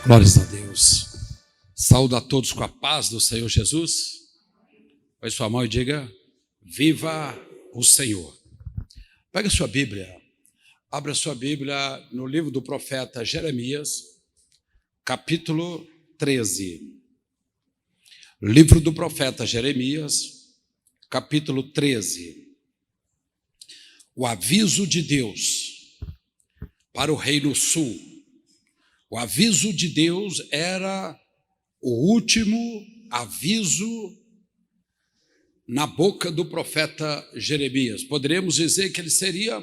Glórias a Deus. Saúdo a todos com a paz do Senhor Jesus. Põe sua mão e diga: viva o Senhor. Pega sua Bíblia, abra sua Bíblia no livro do profeta Jeremias, capítulo 13. Livro do profeta Jeremias, capítulo 13. O aviso de Deus para o Reino Sul. O aviso de Deus era o último aviso na boca do profeta Jeremias. Poderíamos dizer que ele seria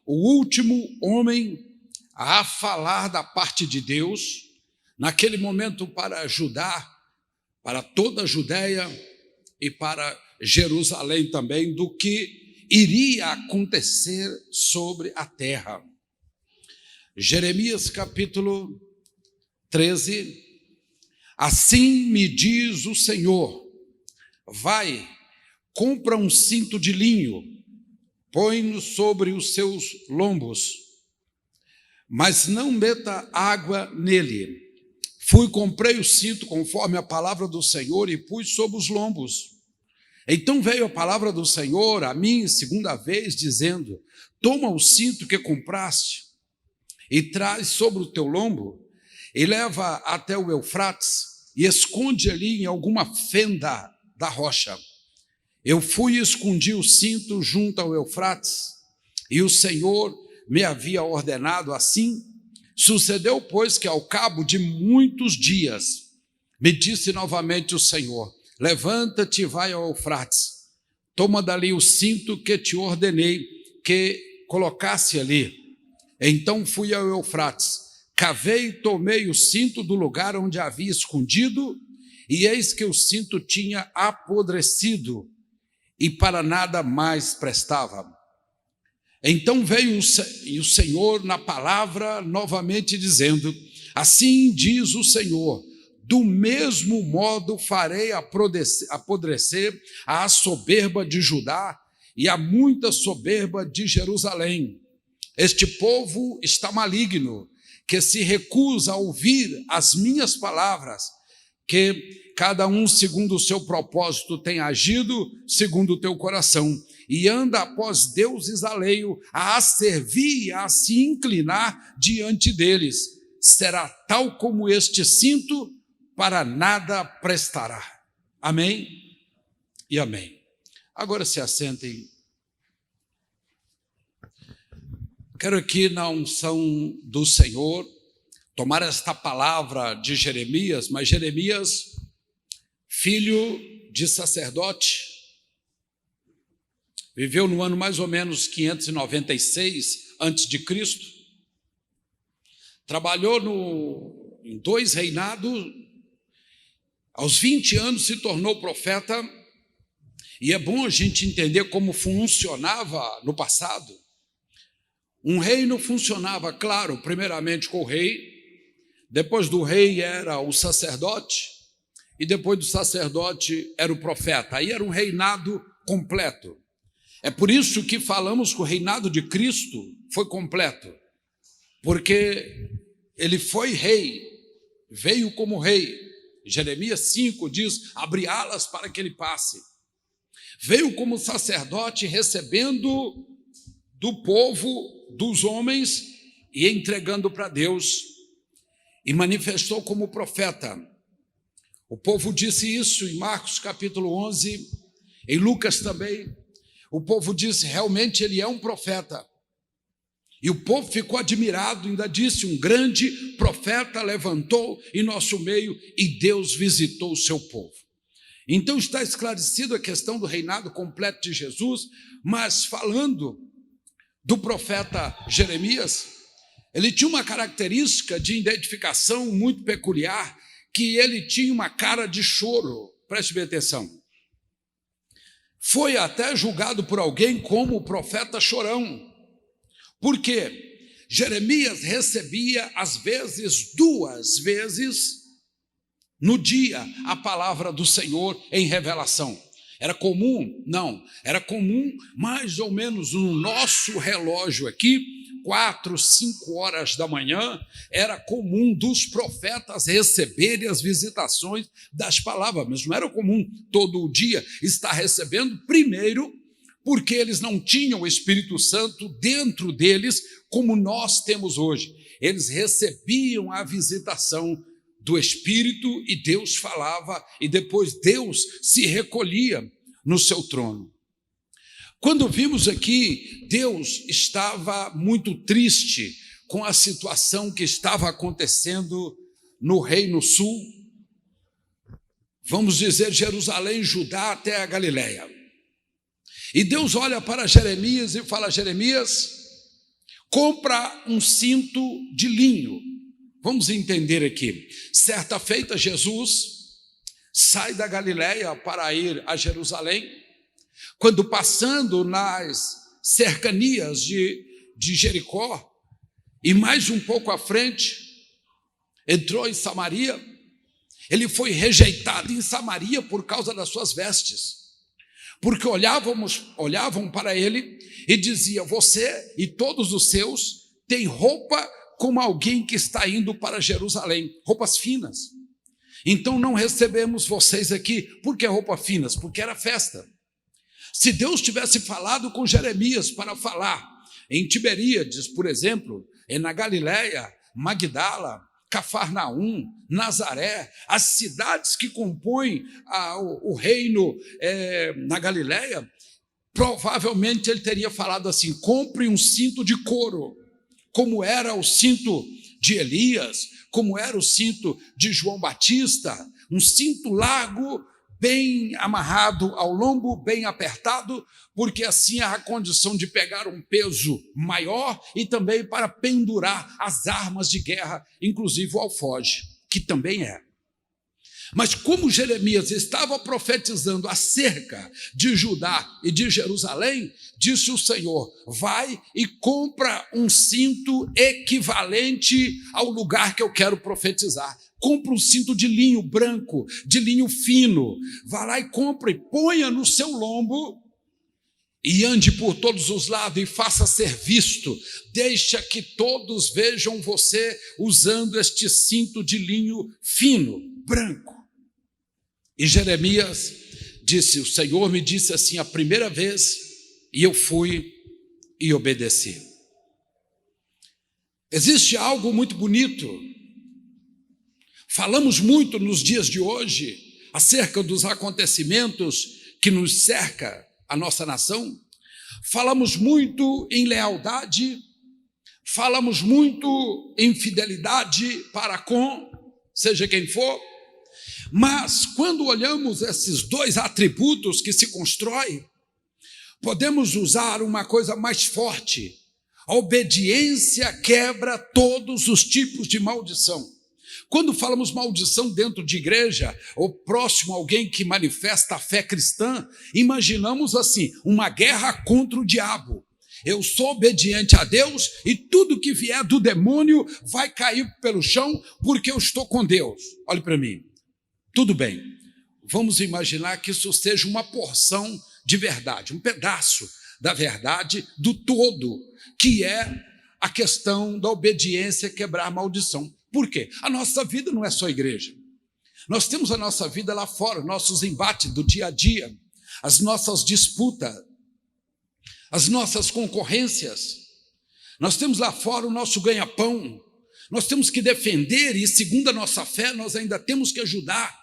o último homem a falar da parte de Deus, naquele momento para Judá, para toda a Judéia e para Jerusalém também, do que iria acontecer sobre a terra. Jeremias capítulo 13, assim me diz o Senhor: vai, compra um cinto de linho, põe-no sobre os seus lombos, mas não meta água nele. Fui, comprei o cinto conforme a palavra do Senhor e pus sobre os lombos. Então veio a palavra do Senhor a mim segunda vez, dizendo: toma o cinto que compraste e traz sobre o teu lombo, e leva até o Eufrates, e esconde ali em alguma fenda da rocha. Eu fui e escondi o cinto junto ao Eufrates, e o Senhor me havia ordenado assim. Sucedeu, pois, que ao cabo de muitos dias, me disse novamente o Senhor: levanta-te e vai ao Eufrates, toma dali o cinto que te ordenei que colocasse ali. Então fui ao Eufrates, cavei e tomei o cinto do lugar onde havia escondido, e eis que o cinto tinha apodrecido, e para nada mais prestava. Então veio o Senhor na palavra novamente dizendo: assim diz o Senhor, do mesmo modo farei apodrecer a soberba de Judá e a muita soberba de Jerusalém. Este povo está maligno, que se recusa a ouvir as minhas palavras, que cada um segundo o seu propósito tem agido segundo o teu coração, e anda após deuses alheio, a servir e a se inclinar diante deles. Será tal como este cinto, para nada prestará. Amém e amém. Agora se assentem. Quero aqui, na unção do Senhor, tomar esta palavra de Jeremias, mas Jeremias, filho de sacerdote, viveu no ano mais ou menos 596 a.C., trabalhou em 2 reinados, aos 20 anos se tornou profeta, e é bom a gente entender como funcionava no passado. Um reino funcionava, claro, primeiramente com o rei, depois do rei era o sacerdote, e depois do sacerdote era o profeta. Aí era um reinado completo. É por isso que falamos que o reinado de Cristo foi completo, porque ele foi rei, veio como rei. Jeremias 5 diz: abre alas para que ele passe. Veio como sacerdote, recebendo do povo, dos homens, e entregando para Deus, e manifestou como profeta. O povo disse isso em Marcos capítulo 11, em Lucas também. O povo disse: realmente ele é um profeta. E o povo ficou admirado, ainda disse: um grande profeta levantou em nosso meio, e Deus visitou o seu povo. Então está esclarecido a questão do reinado completo de Jesus, mas falando do profeta Jeremias, ele tinha uma característica de identificação muito peculiar, que ele tinha uma cara de choro. Preste bem atenção. Foi até julgado por alguém como o profeta chorão. Por quê? Jeremias recebia às vezes 2 vezes no dia a palavra do Senhor em revelação. Era comum? Não. Era comum mais ou menos no nosso relógio aqui, 4, 5 horas da manhã, era comum dos profetas receberem as visitações das palavras, mas não era comum todo o dia estar recebendo, primeiro, porque eles não tinham o Espírito Santo dentro deles, como nós temos hoje. Eles recebiam a visitação do Espírito e Deus falava, e depois Deus se recolhia no seu trono. Quando vimos aqui, Deus estava muito triste com a situação que estava acontecendo no Reino Sul, vamos dizer Jerusalém, Judá até a Galileia. E Deus olha para Jeremias e fala: Jeremias, compra um cinto de linho. Vamos entender aqui. Certa feita, Jesus sai da Galileia para ir a Jerusalém. Quando passando nas cercanias de Jericó, e mais um pouco à frente, entrou em Samaria, ele foi rejeitado em Samaria por causa das suas vestes, porque olhavam para ele e diziam: você e todos os seus têm roupa como alguém que está indo para Jerusalém, roupas finas. Então não recebemos vocês aqui. Por que roupas finas? Porque era festa. Se Deus tivesse falado com Jeremias para falar em Tiberíades, por exemplo, na Galileia, Magdala, Cafarnaum, Nazaré, as cidades que compõem o reino na Galileia, provavelmente ele teria falado assim: compre um cinto de couro, como era o cinto de Elias, como era o cinto de João Batista, um cinto largo, bem amarrado ao lombo, bem apertado, porque assim há a condição de pegar um peso maior e também para pendurar as armas de guerra, inclusive o alforje, que também é. Mas como Jeremias estava profetizando acerca de Judá e de Jerusalém, disse o Senhor: vai e compra um cinto equivalente ao lugar que eu quero profetizar. Compra um cinto de linho branco, de linho fino. Vá lá e compra e ponha no seu lombo e ande por todos os lados e faça ser visto. Deixa que todos vejam você usando este cinto de linho fino, branco. E Jeremias disse: o Senhor me disse assim a primeira vez, e eu fui e obedeci. Existe algo muito bonito. Falamos muito nos dias de hoje acerca dos acontecimentos que nos cerca a nossa nação. Falamos muito em lealdade, falamos muito em fidelidade para com, seja quem for. Mas quando olhamos esses dois atributos que se constroem, podemos usar uma coisa mais forte: a obediência quebra todos os tipos de maldição. Quando falamos maldição dentro de igreja, ou próximo a alguém que manifesta a fé cristã, imaginamos assim, uma guerra contra o diabo. Eu sou obediente a Deus e tudo que vier do demônio vai cair pelo chão porque eu estou com Deus. Olhe para mim. Tudo bem, vamos imaginar que isso seja uma porção de verdade, um pedaço da verdade do todo, que é a questão da obediência quebrar a maldição. Por quê? A nossa vida não é só igreja. Nós temos a nossa vida lá fora, nossos embates do dia a dia, as nossas disputas, as nossas concorrências. Nós temos lá fora o nosso ganha-pão. Nós temos que defender e, segundo a nossa fé, nós ainda temos que ajudar.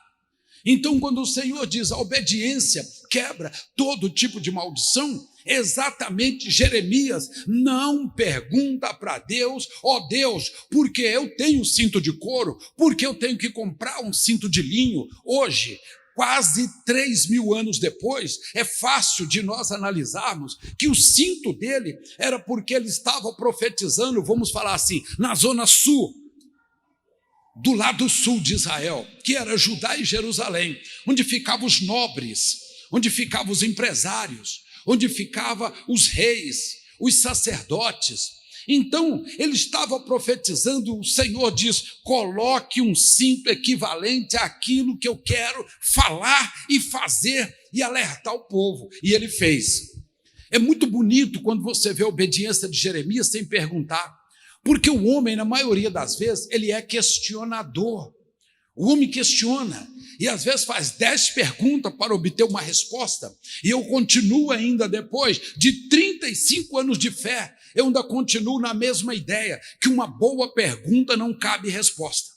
Então, quando o Senhor diz a obediência quebra todo tipo de maldição, exatamente Jeremias não pergunta para Deus: ó Deus, por que eu tenho cinto de couro? Por que eu tenho que comprar um cinto de linho? Hoje, quase 3.000 anos depois, é fácil de nós analisarmos que o cinto dele era porque ele estava profetizando, vamos falar assim, na zona sul, do lado sul de Israel, que era Judá e Jerusalém, onde ficavam os nobres, onde ficavam os empresários, onde ficavam os reis, os sacerdotes. Então, ele estava profetizando, o Senhor diz: coloque um cinto equivalente àquilo que eu quero falar e fazer e alertar o povo. E ele fez. É muito bonito quando você vê a obediência de Jeremias sem perguntar, porque o homem, na maioria das vezes, ele é questionador. O homem questiona e às vezes faz 10 perguntas para obter uma resposta, e eu continuo ainda depois de 35 anos de fé, eu ainda continuo na mesma ideia, que uma boa pergunta não cabe resposta.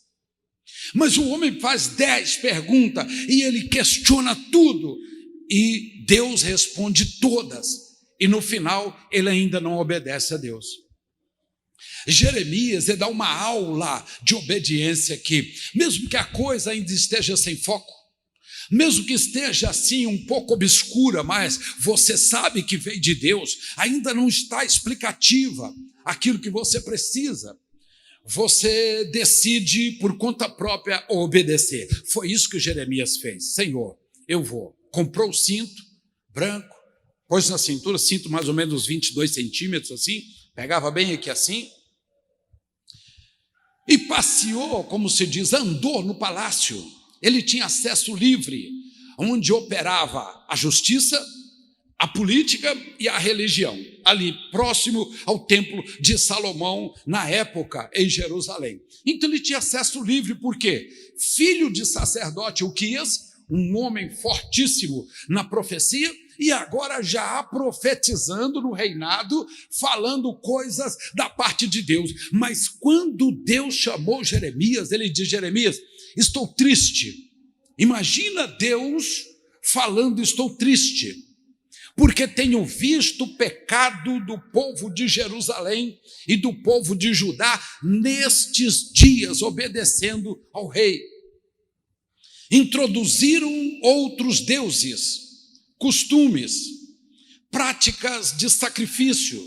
Mas o homem faz 10 perguntas e ele questiona tudo, e Deus responde todas, e no final ele ainda não obedece a Deus. Jeremias, ele dá uma aula de obediência aqui, mesmo que a coisa ainda esteja sem foco, mesmo que esteja assim um pouco obscura, mas você sabe que veio de Deus, ainda não está explicativa aquilo que você precisa, você decide por conta própria obedecer. Foi isso que Jeremias fez. Senhor, eu vou. Comprou o cinto branco, pôs na cintura, cinto mais ou menos 22 centímetros assim, pegava bem aqui assim, e passeou, como se diz, andou no palácio. Ele tinha acesso livre, onde operava a justiça, a política e a religião, ali próximo ao templo de Salomão, na época em Jerusalém. Então ele tinha acesso livre, por quê? Filho de sacerdote Uquias, um homem fortíssimo na profecia, e agora já profetizando no reinado, falando coisas da parte de Deus. Mas quando Deus chamou Jeremias, ele diz: Jeremias, estou triste. Imagina Deus falando: estou triste, porque tenho visto o pecado do povo de Jerusalém e do povo de Judá nestes dias, obedecendo ao rei. Introduziram outros deuses, costumes, práticas de sacrifício,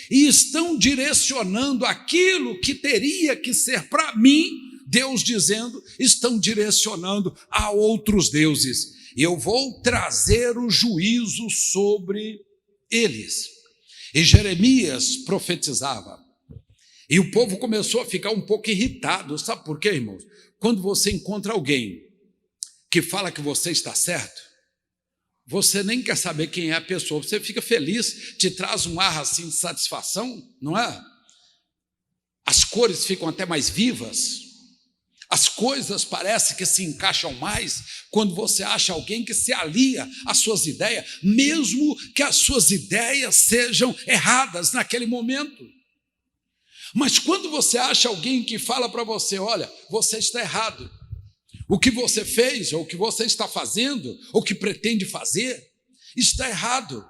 e estão direcionando aquilo que teria que ser para mim, Deus dizendo, estão direcionando a outros deuses. Eu vou trazer o juízo sobre eles. E Jeremias profetizava. E o povo começou a ficar um pouco irritado. Sabe por quê, irmãos? Quando você encontra alguém que fala que você está certo, você nem quer saber quem é a pessoa, você fica feliz, te traz um ar assim de satisfação, não é? As cores ficam até mais vivas, as coisas parecem que se encaixam mais quando você acha alguém que se alia às suas ideias, mesmo que as suas ideias sejam erradas naquele momento. Mas quando você acha alguém que fala para você: olha, você está errado, o que você fez, ou o que você está fazendo, ou o que pretende fazer, está errado.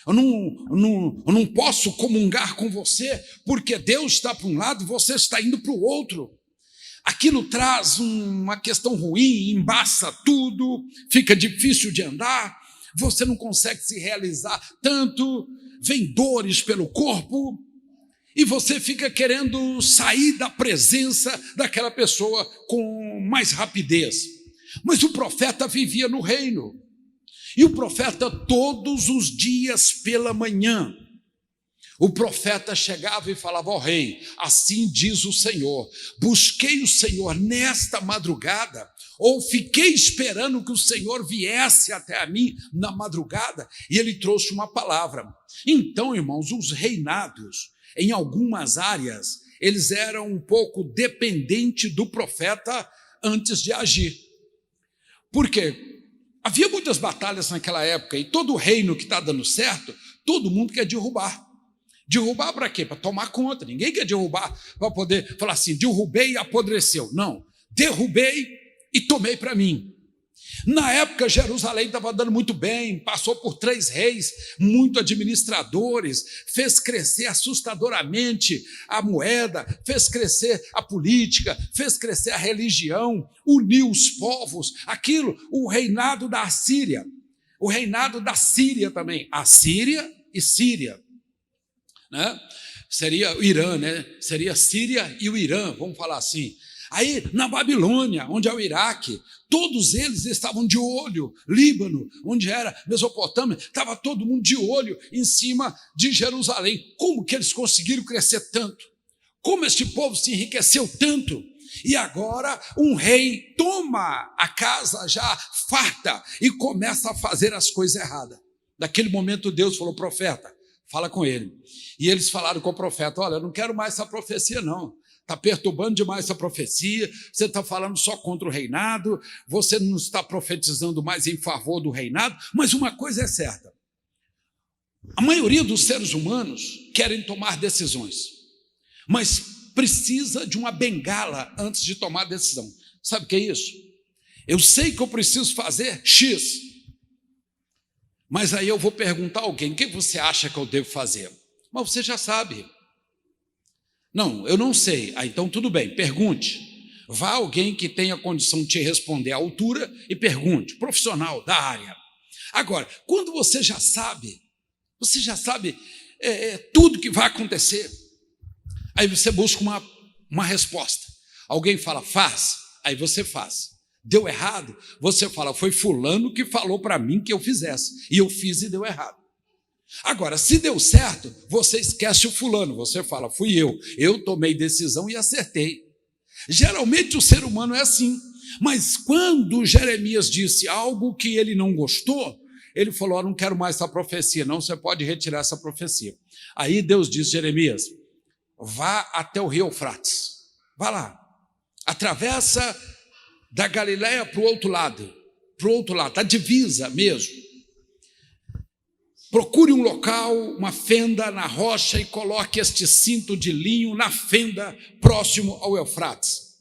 Eu não posso comungar com você, porque Deus está para um lado e você está indo para o outro. Aquilo traz uma questão ruim, embaça tudo, fica difícil de andar, você não consegue se realizar tanto, vem dores pelo corpo, e você fica querendo sair da presença daquela pessoa com mais rapidez. Mas o profeta vivia no reino, e o profeta todos os dias pela manhã, o profeta chegava e falava: ó rei, assim diz o Senhor, busquei o Senhor nesta madrugada, ou fiquei esperando que o Senhor viesse até a mim na madrugada, e ele trouxe uma palavra. Então, irmãos, os reinados, em algumas áreas, eles eram um pouco dependentes do profeta antes de agir. Por quê? Havia muitas batalhas naquela época, e todo reino que está dando certo, todo mundo quer derrubar. Derrubar para quê? Para tomar conta. Ninguém quer derrubar para poder falar assim: derrubei e apodreceu. Não, derrubei e tomei para mim. Na época, Jerusalém estava dando muito bem, passou por 3 reis, muito administradores, fez crescer assustadoramente a moeda, fez crescer a política, fez crescer a religião, uniu os povos, aquilo, o reinado da Assíria, o reinado da Síria também, Assíria e Síria, né? Seria o Irã, né? Seria a Síria e o Irã, vamos falar assim. Aí, na Babilônia, onde é o Iraque, todos eles estavam de olho. Líbano, onde era Mesopotâmia, estava todo mundo de olho em cima de Jerusalém. Como que eles conseguiram crescer tanto? Como este povo se enriqueceu tanto? E agora um rei toma a casa já farta e começa a fazer as coisas erradas. Naquele momento Deus falou: profeta, fala com ele. E eles falaram com o profeta: olha, eu não quero mais essa profecia não, está perturbando demais essa profecia, você está falando só contra o reinado, você não está profetizando mais em favor do reinado. Mas uma coisa é certa, a maioria dos seres humanos querem tomar decisões, mas precisa de uma bengala antes de tomar a decisão. Sabe o que é isso? Eu sei que eu preciso fazer X, mas aí eu vou perguntar a alguém: o que você acha que eu devo fazer? Mas você já sabe. Não, eu não sei. Então tudo bem, pergunte. Vá alguém que tenha condição de te responder à altura e pergunte, profissional da área. Agora, quando você já sabe tudo que vai acontecer, aí você busca uma resposta. Alguém fala: faz, aí você faz. Deu errado, você fala: foi fulano que falou para mim que eu fizesse, e eu fiz e deu errado. Agora, se deu certo, você esquece o fulano, você fala: fui eu tomei decisão e acertei. Geralmente o ser humano é assim, mas quando Jeremias disse algo que ele não gostou, ele falou: não quero mais essa profecia, não, você pode retirar essa profecia. Aí Deus disse: Jeremias, vá até o rio Eufrates, vá lá, atravessa da Galileia para o outro lado, da divisa mesmo. Procure um local, uma fenda na rocha e coloque este cinto de linho na fenda próximo ao Eufrates.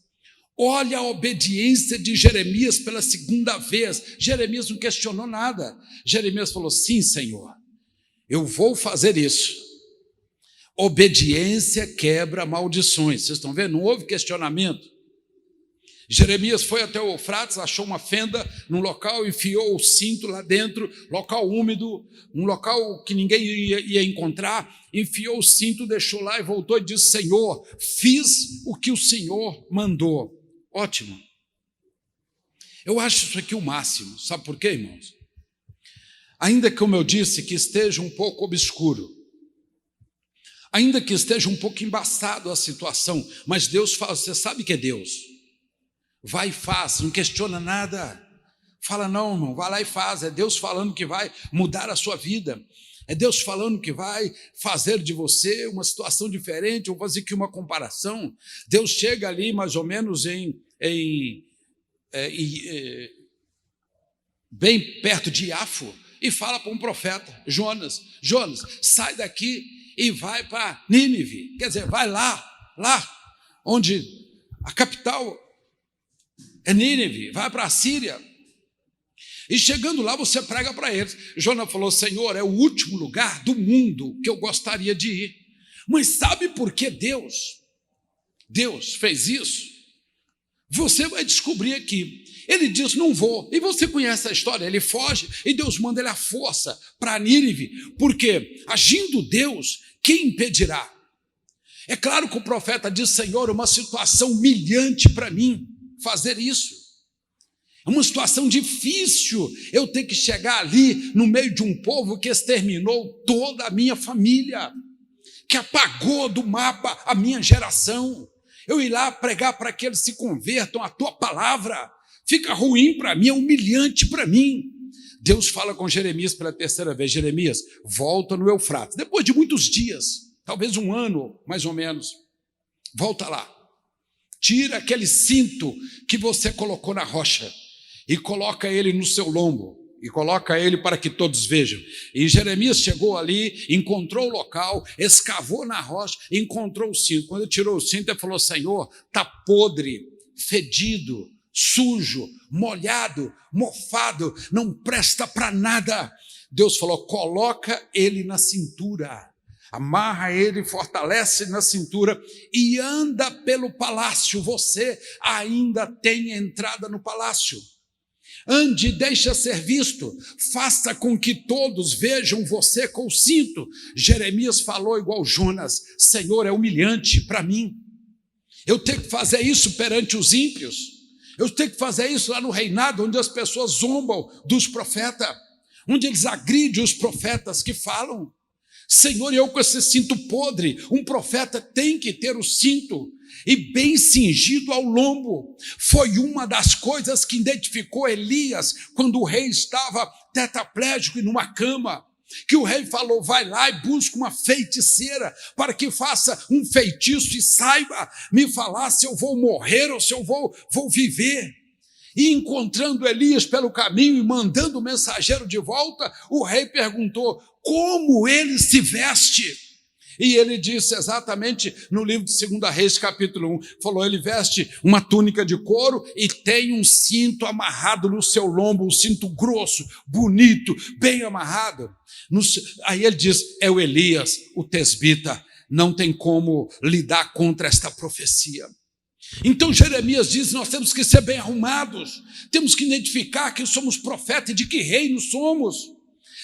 Olha a obediência de Jeremias pela segunda vez. Jeremias não questionou nada. Jeremias falou: sim, Senhor, eu vou fazer isso. Obediência quebra maldições. Vocês estão vendo? Não houve questionamento. Jeremias foi até o Eufrates, achou uma fenda num local, enfiou o cinto lá dentro, local úmido, um local que ninguém ia encontrar, enfiou o cinto, deixou lá e voltou e disse: Senhor, fiz o que o Senhor mandou. Ótimo. Eu acho isso aqui o máximo. Sabe por quê, irmãos? Ainda que, como eu disse, que esteja um pouco obscuro, ainda que esteja um pouco embaçado a situação, mas Deus fala: você sabe que é Deus. Vai e faz, não questiona nada. Fala: não, irmão, vai lá e faz. É Deus falando que vai mudar a sua vida. É Deus falando que vai fazer de você uma situação diferente. Eu vou fazer aqui uma comparação. Deus chega ali mais ou menos bem perto de Iafo e fala para um profeta: Jonas, sai daqui e vai para Nínive. Quer dizer, vai lá onde a capital é Nínive, vai para a Síria. E chegando lá, você prega para eles. Jonas falou: Senhor, é o último lugar do mundo que eu gostaria de ir. Mas sabe por que Deus fez isso? Você vai descobrir aqui. Ele diz: não vou. E você conhece a história. Ele foge e Deus manda ele à força para Nínive. Porque agindo Deus, quem impedirá? É claro que o profeta diz: Senhor, é uma situação humilhante para mim fazer isso. É uma situação difícil eu ter que chegar ali no meio de um povo que exterminou toda a minha família, que apagou do mapa a minha geração. Eu ir lá pregar para que eles se convertam à tua palavra, fica ruim para mim, é humilhante para mim. Deus fala com Jeremias pela terceira vez: Jeremias, volta no Eufrates. Depois de muitos dias, talvez um ano mais ou menos, volta lá. Tira aquele cinto que você colocou na rocha e coloca ele no seu lombo, e coloca ele para que todos vejam. E Jeremias chegou ali, encontrou o local, escavou na rocha, encontrou o cinto. Quando ele tirou o cinto, ele falou: Senhor, está podre, fedido, sujo, molhado, mofado, não presta para nada. Deus falou: coloca ele na cintura. Amarra ele, fortalece na cintura e anda pelo palácio. Você ainda tem entrada no palácio. Ande, deixa ser visto, faça com que todos vejam você com o cinto. Jeremias falou igual Jonas: Senhor, é humilhante para mim. Eu tenho que fazer isso perante os ímpios. Eu tenho que fazer isso lá no reinado, onde as pessoas zombam dos profetas, onde eles agridem os profetas que falam. Senhor, eu com esse cinto podre, um profeta tem que ter o cinto e bem cingido ao lombo. Foi uma das coisas que identificou Elias quando o rei estava tetraplégico e numa cama. que o rei falou, vai lá e busca uma feiticeira para que faça um feitiço e saiba me falar se eu vou morrer ou se eu vou viver. E encontrando Elias pelo caminho e mandando o mensageiro de volta, o rei perguntou, como ele se veste? E ele disse exatamente no livro de 2 Reis, capítulo 1, falou, ele veste uma túnica de couro e tem um cinto amarrado no seu lombo, um cinto grosso, bonito, bem amarrado. Aí ele diz, é o Elias, o tesbita, não tem como lidar contra esta profecia. Então Jeremias diz, nós temos que ser bem arrumados, temos que identificar que somos profetas e de que reino somos.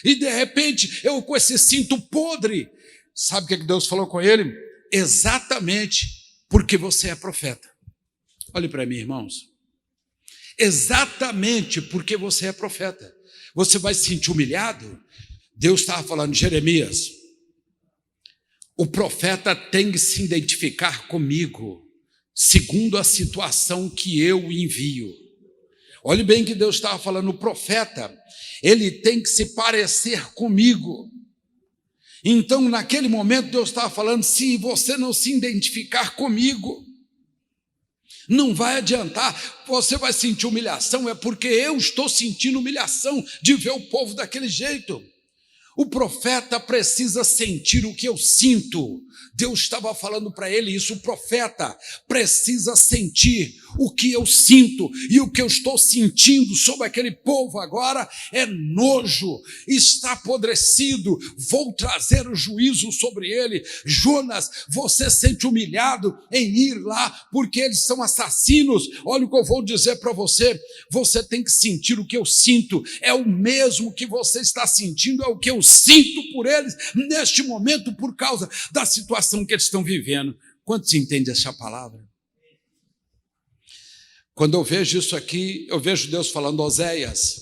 E de repente, eu com esse cinto podre, sabe o que Deus falou com ele? Exatamente porque você é profeta. Olhe para mim, irmãos. Exatamente porque você é profeta. Você vai se sentir humilhado? Deus estava falando, Jeremias, o profeta tem que se identificar comigo, segundo a situação que eu envio. Olhe bem que Deus estava falando, o profeta, ele tem que se parecer comigo. Então, naquele momento, Deus estava falando, se você não se identificar comigo, não vai adiantar, você vai sentir humilhação, é porque eu estou sentindo humilhação de ver o povo daquele jeito. O profeta precisa sentir o que eu sinto. Deus estava falando para ele isso, o profeta precisa sentir o que eu sinto, e o que eu estou sentindo sobre aquele povo agora é nojo, está apodrecido, vou trazer o juízo sobre ele. Jonas, você sente humilhado em ir lá, porque eles são assassinos. Olha o que eu vou dizer para você, você tem que sentir o que eu sinto, é o mesmo que você está sentindo, é o que eu sinto por eles, neste momento, por causa da situação que eles estão vivendo. Quantos entendem essa palavra? Quando eu vejo isso aqui, eu vejo Deus falando, Oséias,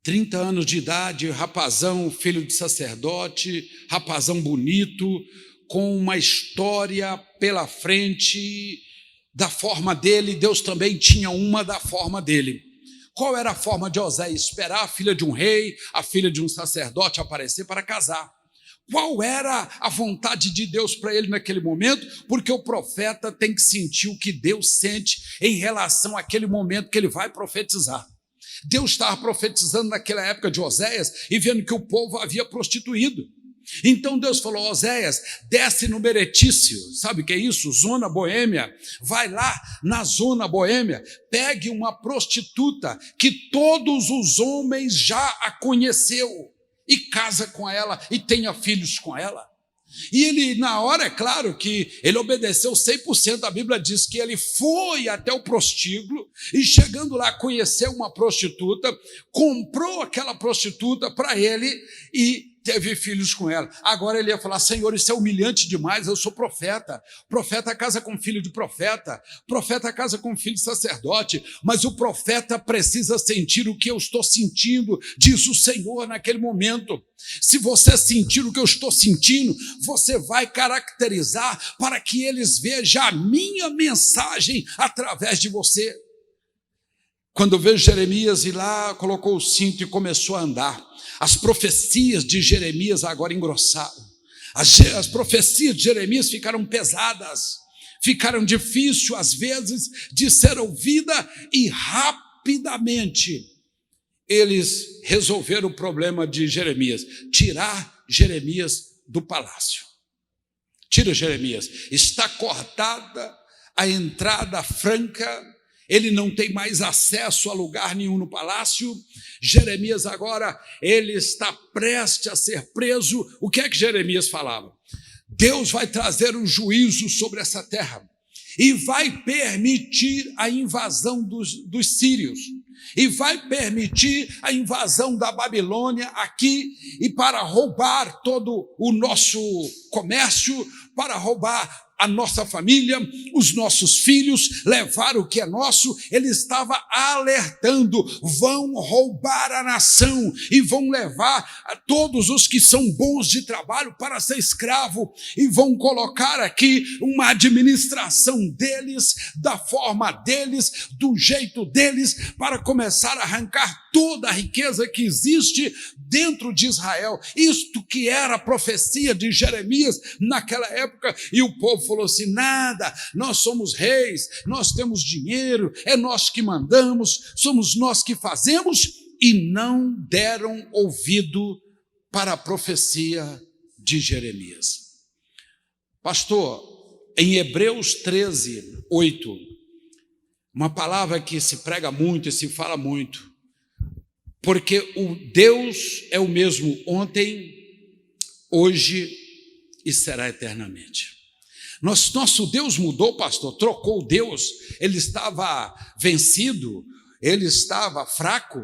30 anos de idade, rapazão, filho de sacerdote, rapazão bonito, com uma história pela frente, da forma dele, Deus também tinha uma da forma dele. Qual era a forma de Oséias? Esperar a filha de um rei, a filha de um sacerdote aparecer para casar. Qual era a vontade de Deus para ele naquele momento? Porque o profeta tem que sentir o que Deus sente em relação àquele momento que ele vai profetizar. Deus estava profetizando naquela época de Oséias e vendo que o povo havia prostituído. Então Deus falou, Oséias, desce no Meretício, sabe o que é isso? Zona boêmia, vai lá na zona boêmia, pegue uma prostituta que todos os homens já a conheceu e casa com ela e tenha filhos com ela. E ele, na hora, é claro que ele obedeceu 100%, a Bíblia diz que ele foi até o prostíbulo e chegando lá conheceu uma prostituta, comprou aquela prostituta para ele e teve filhos com ela. Agora ele ia falar, Senhor, isso é humilhante demais, eu sou profeta. Profeta casa com filho de profeta, profeta casa com filho de sacerdote, mas o profeta precisa sentir o que eu estou sentindo, diz o Senhor naquele momento. Se você sentir o que eu estou sentindo, você vai caracterizar para que eles vejam a minha mensagem através de você. Quando eu vejo Jeremias ir lá, colocou o cinto e começou a andar, as profecias de Jeremias agora engrossaram. As profecias de Jeremias ficaram pesadas, ficaram difíceis às vezes de ser ouvida e rapidamente eles resolveram o problema de Jeremias, tirar Jeremias do palácio. Tira Jeremias, está cortada a entrada franca, ele não tem mais acesso a lugar nenhum no palácio. Jeremias agora, ele está prestes a ser preso. O que é que Jeremias falava? Deus vai trazer um juízo sobre essa terra e vai permitir a invasão dos sírios e vai permitir a invasão da Babilônia aqui e para roubar todo o nosso comércio, para roubar a nossa família, os nossos filhos, levar o que é nosso. Ele estava alertando: vão roubar a nação e vão levar a todos os que são bons de trabalho para ser escravo, e vão colocar aqui uma administração deles, da forma deles, do jeito deles, para começar a arrancar toda a riqueza que existe dentro de Israel. Isto que era a profecia de Jeremias naquela época. E o povo falou assim: nada, nós somos reis, nós temos dinheiro, é nós que mandamos, somos nós que fazemos, e não deram ouvido para a profecia de Jeremias. Pastor, em Hebreus 13, 8, uma palavra que se prega muito e se fala muito, porque o Deus é o mesmo ontem, hoje e será eternamente. Nosso Deus mudou, pastor, trocou o Deus. Ele estava vencido, ele estava fraco,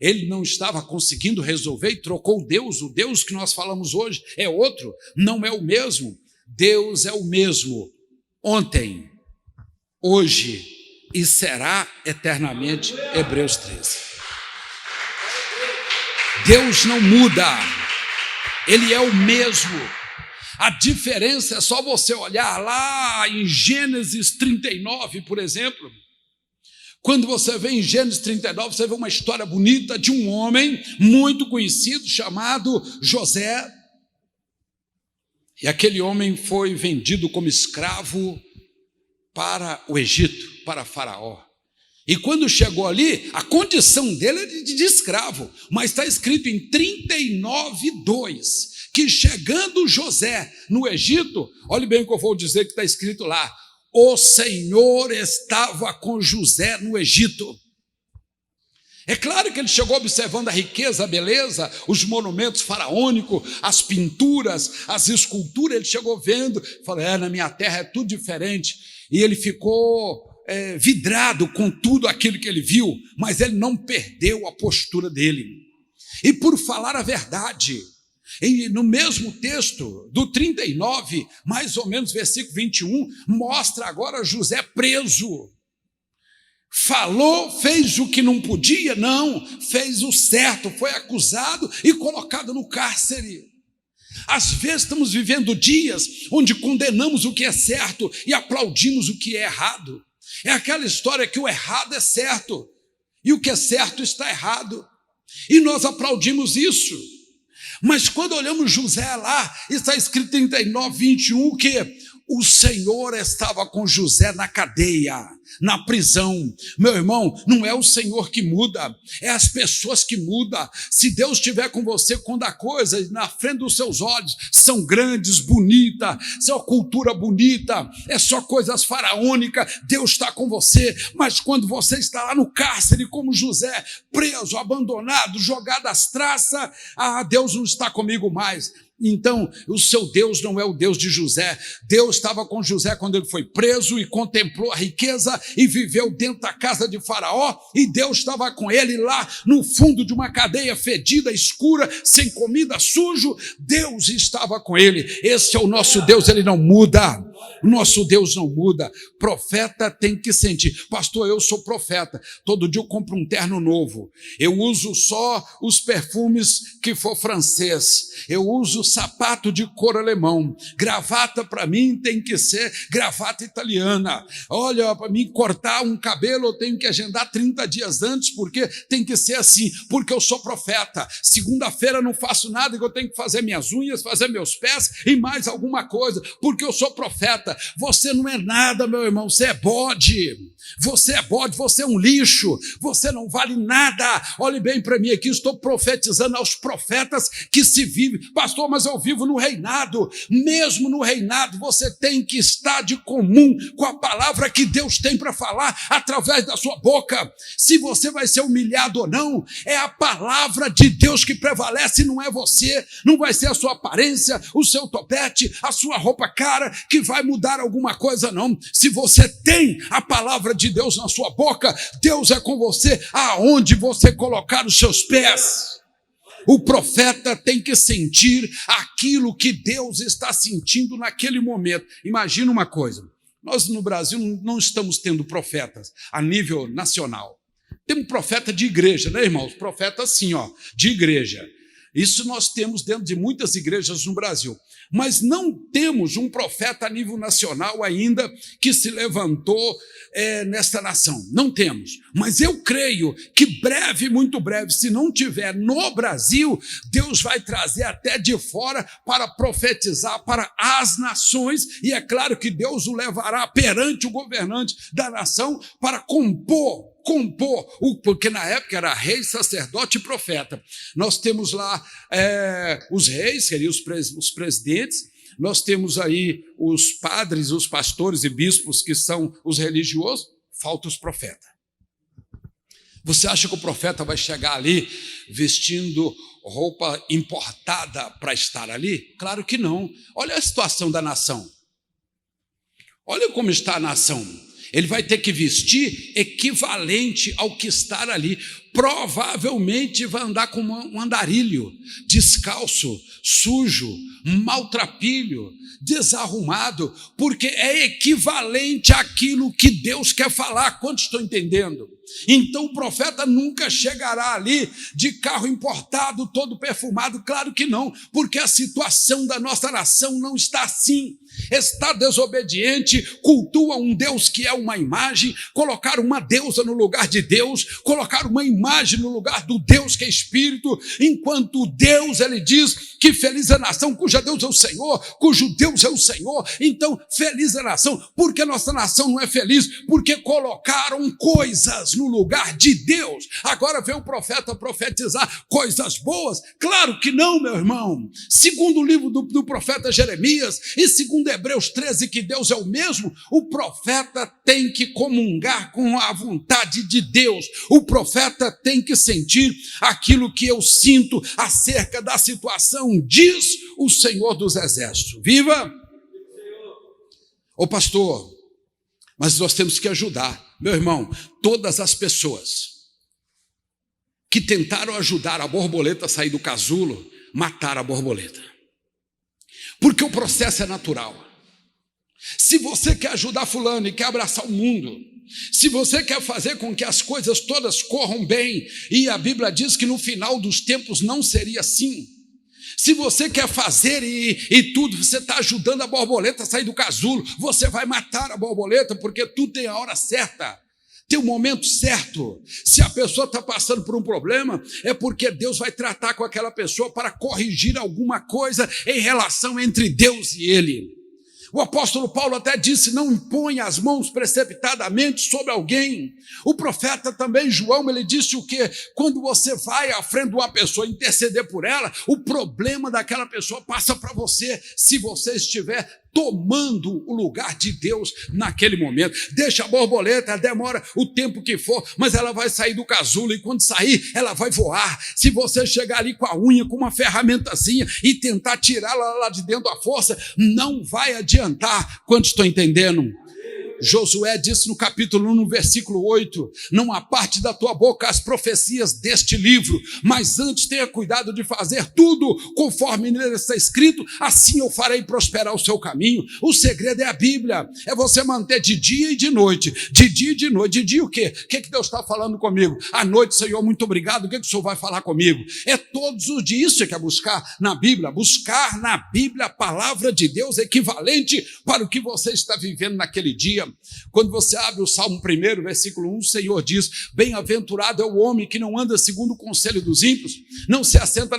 ele não estava conseguindo resolver e trocou o Deus. O Deus que nós falamos hoje é outro, não é o mesmo. Deus é o mesmo ontem, hoje e será eternamente. Hebreus 13. Deus não muda, Ele é o mesmo. A diferença é só você olhar lá em Gênesis 39, por exemplo. Quando você vê em Gênesis 39, você vê uma história bonita de um homem muito conhecido chamado José. E aquele homem foi vendido como escravo para o Egito, para Faraó. E quando chegou ali, a condição dele é de escravo, mas está escrito em 39:2, que chegando José no Egito, olhe bem o que eu vou dizer que está escrito lá: o Senhor estava com José no Egito. É claro que ele chegou observando a riqueza, a beleza, os monumentos faraônicos, as pinturas, as esculturas, ele chegou vendo, falou: na minha terra é tudo diferente. E ele ficou vidrado com tudo aquilo que ele viu, mas ele não perdeu a postura dele. E por falar a verdade, no mesmo texto do 39, mais ou menos versículo 21, mostra agora José preso. Falou, fez o que não podia? Não, fez o certo, foi acusado e colocado no cárcere. Às vezes estamos vivendo dias onde condenamos o que é certo e aplaudimos o que é errado. É aquela história que o errado é certo e o que é certo está errado, e nós aplaudimos isso. Mas quando olhamos José lá, está escrito em 39:21 que o Senhor estava com José na cadeia, na prisão. Meu irmão, não é o Senhor que muda, é as pessoas que mudam. Se Deus estiver com você quando a coisa na frente dos seus olhos são grandes, bonitas, só cultura bonita, é só coisas faraônicas, Deus está com você. Mas quando você está lá no cárcere como José, preso, abandonado, jogado às traças, Deus não está comigo mais. Então, o seu Deus não é o Deus de José. Deus estava com José quando ele foi preso e contemplou a riqueza e viveu dentro da casa de Faraó, e Deus estava com ele lá no fundo de uma cadeia fedida, escura, sem comida, sujo. Deus estava com ele. Esse é o nosso Deus, ele não muda. O nosso Deus não muda. Profeta tem que sentir. Pastor, eu sou profeta, todo dia eu compro um terno novo, eu uso só os perfumes que for francês, eu uso sapato de couro alemão, gravata para mim tem que ser gravata italiana. Olha, para mim cortar um cabelo eu tenho que agendar 30 dias antes, porque tem que ser assim, porque eu sou profeta. Segunda-feira não faço nada, que eu tenho que fazer minhas unhas, fazer meus pés e mais alguma coisa, porque eu sou profeta. Você não é nada, meu irmão, você é bode. Você é bode, você é um lixo, você não vale nada. Olhe bem para mim aqui, estou profetizando aos profetas que se vivem. Pastor, mas eu vivo no reinado. Mesmo no reinado, você tem que estar de comum com a palavra que Deus tem para falar através da sua boca. Se você vai ser humilhado ou não, é a palavra de Deus que prevalece, não é você. Não vai ser a sua aparência, o seu topete, a sua roupa cara que vai mudar alguma coisa, não. Se você tem a palavra de Deus na sua boca, Deus é com você aonde você colocar os seus pés. O profeta tem que sentir aquilo que Deus está sentindo naquele momento. Imagina uma coisa, nós no Brasil não estamos tendo profetas a nível nacional. Temos profeta de igreja, né, irmãos? Profeta assim, de igreja. Isso nós temos dentro de muitas igrejas no Brasil. Mas não temos um profeta a nível nacional ainda que se levantou nesta nação. Não temos. Mas eu creio que breve, muito breve, se não tiver no Brasil, Deus vai trazer até de fora para profetizar para as nações. E é claro que Deus o levará perante o governante da nação para compor, porque na época era rei, sacerdote e profeta. Nós temos lá os reis, seriam os presidentes, nós temos aí os padres, os pastores e bispos, que são os religiosos, falta os profetas. Você acha que o profeta vai chegar ali vestindo roupa importada para estar ali? Claro que não. Olha a situação da nação. Olha como está a nação. Ele vai ter que vestir equivalente ao que está ali. Provavelmente vai andar com um andarilho, descalço, sujo, maltrapilho, desarrumado, porque é equivalente àquilo que Deus quer falar. Quantos estão entendendo? Então o profeta nunca chegará ali de carro importado, todo perfumado. Claro que não, porque a situação da nossa nação não está assim. Está desobediente, cultua um Deus que é uma imagem, colocar uma deusa no lugar de Deus, colocar uma imagem no lugar do Deus que é Espírito, enquanto Deus, ele diz que feliz é a nação cuja Deus é o Senhor, cujo Deus é o Senhor. Então feliz é a nação. Por que nossa nação não é feliz? Porque colocaram coisas no lugar de Deus. Agora vem o profeta profetizar coisas boas? Claro que não, meu irmão. Segundo o livro do profeta Jeremias e segundo Hebreus 13, que Deus é o mesmo, o profeta tem que comungar com a vontade de Deus. O profeta tem que sentir aquilo que eu sinto acerca da situação, diz o Senhor dos Exércitos. Viva! Ô pastor, mas nós temos que ajudar. Meu irmão, todas as pessoas que tentaram ajudar a borboleta a sair do casulo, mataram a borboleta. Porque o processo é natural. Se você quer ajudar fulano e quer abraçar o mundo, se você quer fazer com que as coisas todas corram bem, e a Bíblia diz que no final dos tempos não seria assim. Se você quer fazer e tudo, você está ajudando a borboleta a sair do casulo, você vai matar a borboleta, porque tudo tem a hora certa. Tem o momento certo. Se a pessoa está passando por um problema, é porque Deus vai tratar com aquela pessoa para corrigir alguma coisa em relação entre Deus e ele. O apóstolo Paulo até disse, não imponha as mãos precipitadamente sobre alguém. O profeta também, João, ele disse o quê? Quando você vai à frente de uma pessoa interceder por ela, o problema daquela pessoa passa para você, se você estiver tomando o lugar de Deus naquele momento. Deixa a borboleta, demora o tempo que for, mas ela vai sair do casulo, e quando sair, ela vai voar. Se você chegar ali com a unha, com uma ferramentazinha e tentar tirá-la lá de dentro à força, não vai adiantar. Quantos estão entendendo? Josué disse no capítulo 1, no versículo 8, não aparte da tua boca as profecias deste livro, mas antes tenha cuidado de fazer tudo conforme nele está escrito, assim eu farei prosperar o seu caminho. O segredo é a Bíblia, é você manter de dia e de noite, de dia e de noite. De dia o quê? O que Deus está falando comigo? À noite, Senhor, muito obrigado, o que o Senhor vai falar comigo? É todos os dias. Isso é que é buscar na Bíblia a palavra de Deus equivalente para o que você está vivendo naquele dia. Quando você abre o Salmo 1, versículo 1, o Senhor diz, bem-aventurado é o homem que não anda segundo o conselho dos ímpios, não se assenta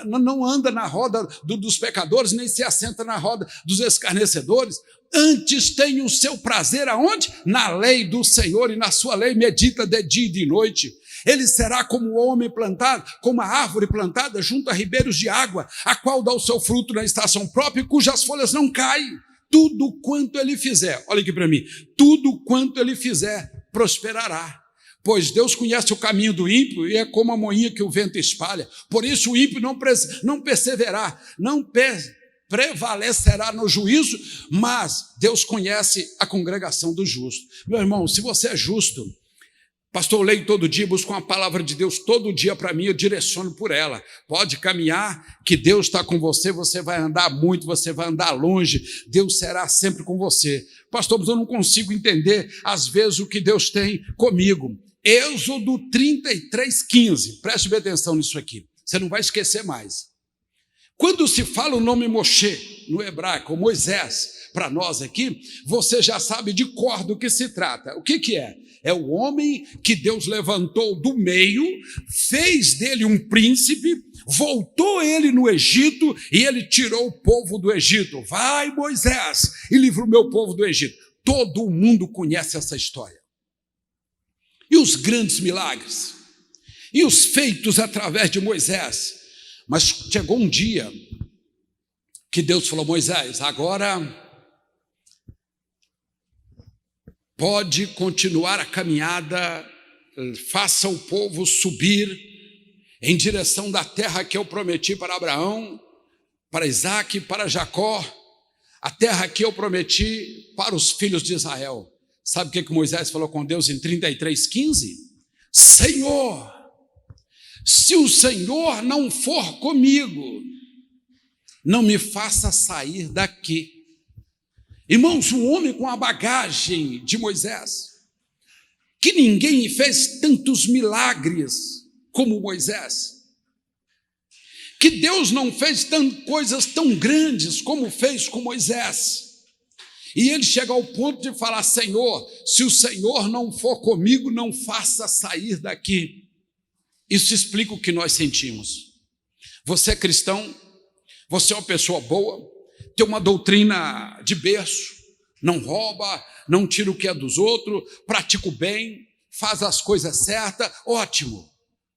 não anda na roda dos pecadores, nem se assenta na roda dos escarnecedores, antes tem o seu prazer aonde? Na lei do Senhor, e na sua lei medita de dia e de noite. Ele será como o homem plantado, como a árvore plantada junto a ribeiros de água, a qual dá o seu fruto na estação própria e cujas folhas não caem. Tudo quanto ele fizer, olha aqui para mim, tudo quanto ele fizer prosperará. Pois Deus conhece o caminho do ímpio e é como a moinha que o vento espalha. Por isso o ímpio não perseverará, não prevalecerá no juízo, mas Deus conhece a congregação do justo. Meu irmão, se você é justo, Pastor, eu leio todo dia, busco uma palavra de Deus todo dia para mim, eu direciono por ela. Pode caminhar, que Deus está com você, você vai andar muito, você vai andar longe, Deus será sempre com você. Pastor, mas eu não consigo entender, às vezes, o que Deus tem comigo. Êxodo 33:15, preste bem atenção nisso aqui, você não vai esquecer mais. Quando se fala o nome Moshe, no hebraico, Moisés, para nós aqui, você já sabe de cor do que se trata. O que é? É o homem que Deus levantou do meio, fez dele um príncipe, voltou ele no Egito e ele tirou o povo do Egito. Vai, Moisés, e livra o meu povo do Egito. Todo mundo conhece essa história. E os grandes milagres, e os feitos através de Moisés. Mas chegou um dia que Deus falou: Moisés, agora pode continuar a caminhada, faça o povo subir em direção da terra que eu prometi para Abraão, para Isaque, para Jacó, a terra que eu prometi para os filhos de Israel. Sabe o que Moisés falou com Deus em 33:15? Senhor, se o Senhor não for comigo, não me faça sair daqui. Irmãos, um homem com a bagagem de Moisés, que ninguém fez tantos milagres como Moisés, que Deus não fez coisas tão grandes como fez com Moisés, e ele chega ao ponto de falar: Senhor, se o Senhor não for comigo, não faça sair daqui. Isso explica o que nós sentimos. Você é cristão, você é uma pessoa boa, tem uma doutrina de berço, não rouba, não tira o que é dos outros, pratica o bem, faz as coisas certas, ótimo.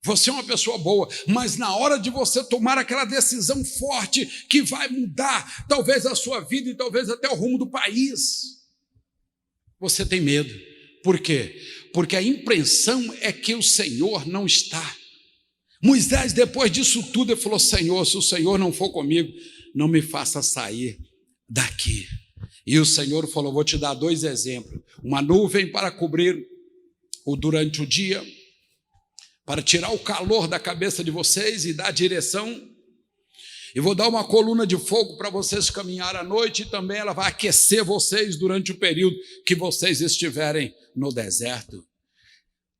Você é uma pessoa boa, mas na hora de você tomar aquela decisão forte que vai mudar talvez a sua vida e talvez até o rumo do país, você tem medo. Por quê? Porque a impressão é que o Senhor não está. Moisés, depois disso tudo, ele falou: Senhor, se o Senhor não for comigo, não me faça sair daqui. E o Senhor falou: vou te dar 2 exemplos. Uma nuvem para cobrir durante o dia, para tirar o calor da cabeça de vocês e dar direção. E vou dar uma coluna de fogo para vocês caminhar à noite, e também ela vai aquecer vocês durante o período que vocês estiverem no deserto.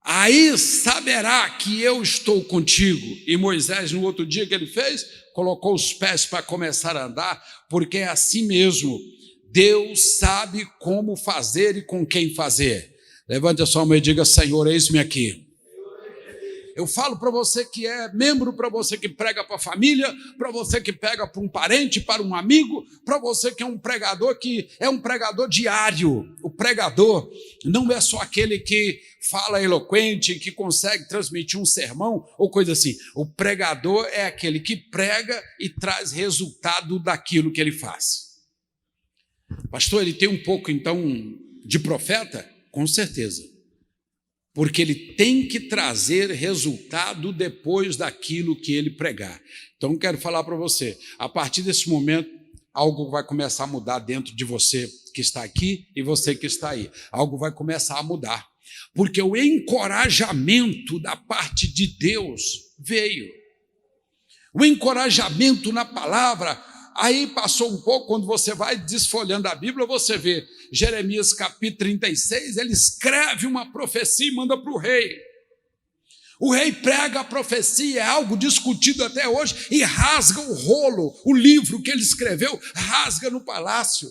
Aí saberá que eu estou contigo. E Moisés, no outro dia que ele fez, colocou os pés para começar a andar, porque é assim mesmo. Deus sabe como fazer e com quem fazer. Levante a sua mão e diga: Senhor, eis-me aqui. Eu falo para você que é membro, para você que prega para a família, para você que prega para um parente, para um amigo, para você que é um pregador diário. O pregador não é só aquele que fala eloquente, que consegue transmitir um sermão ou coisa assim. O pregador é aquele que prega e traz resultado daquilo que ele faz. Pastor, ele tem um pouco então de profeta? Com certeza. Porque ele tem que trazer resultado depois daquilo que ele pregar. Então, quero falar para você, a partir desse momento, algo vai começar a mudar dentro de você que está aqui e você que está aí. Algo vai começar a mudar. Porque o encorajamento da parte de Deus veio. O encorajamento na palavra. Aí passou um pouco, quando você vai desfolhando a Bíblia, você vê Jeremias capítulo 36, ele escreve uma profecia e manda para o rei. O rei prega a profecia, é algo discutido até hoje, e rasga o rolo, o livro que ele escreveu, rasga no palácio.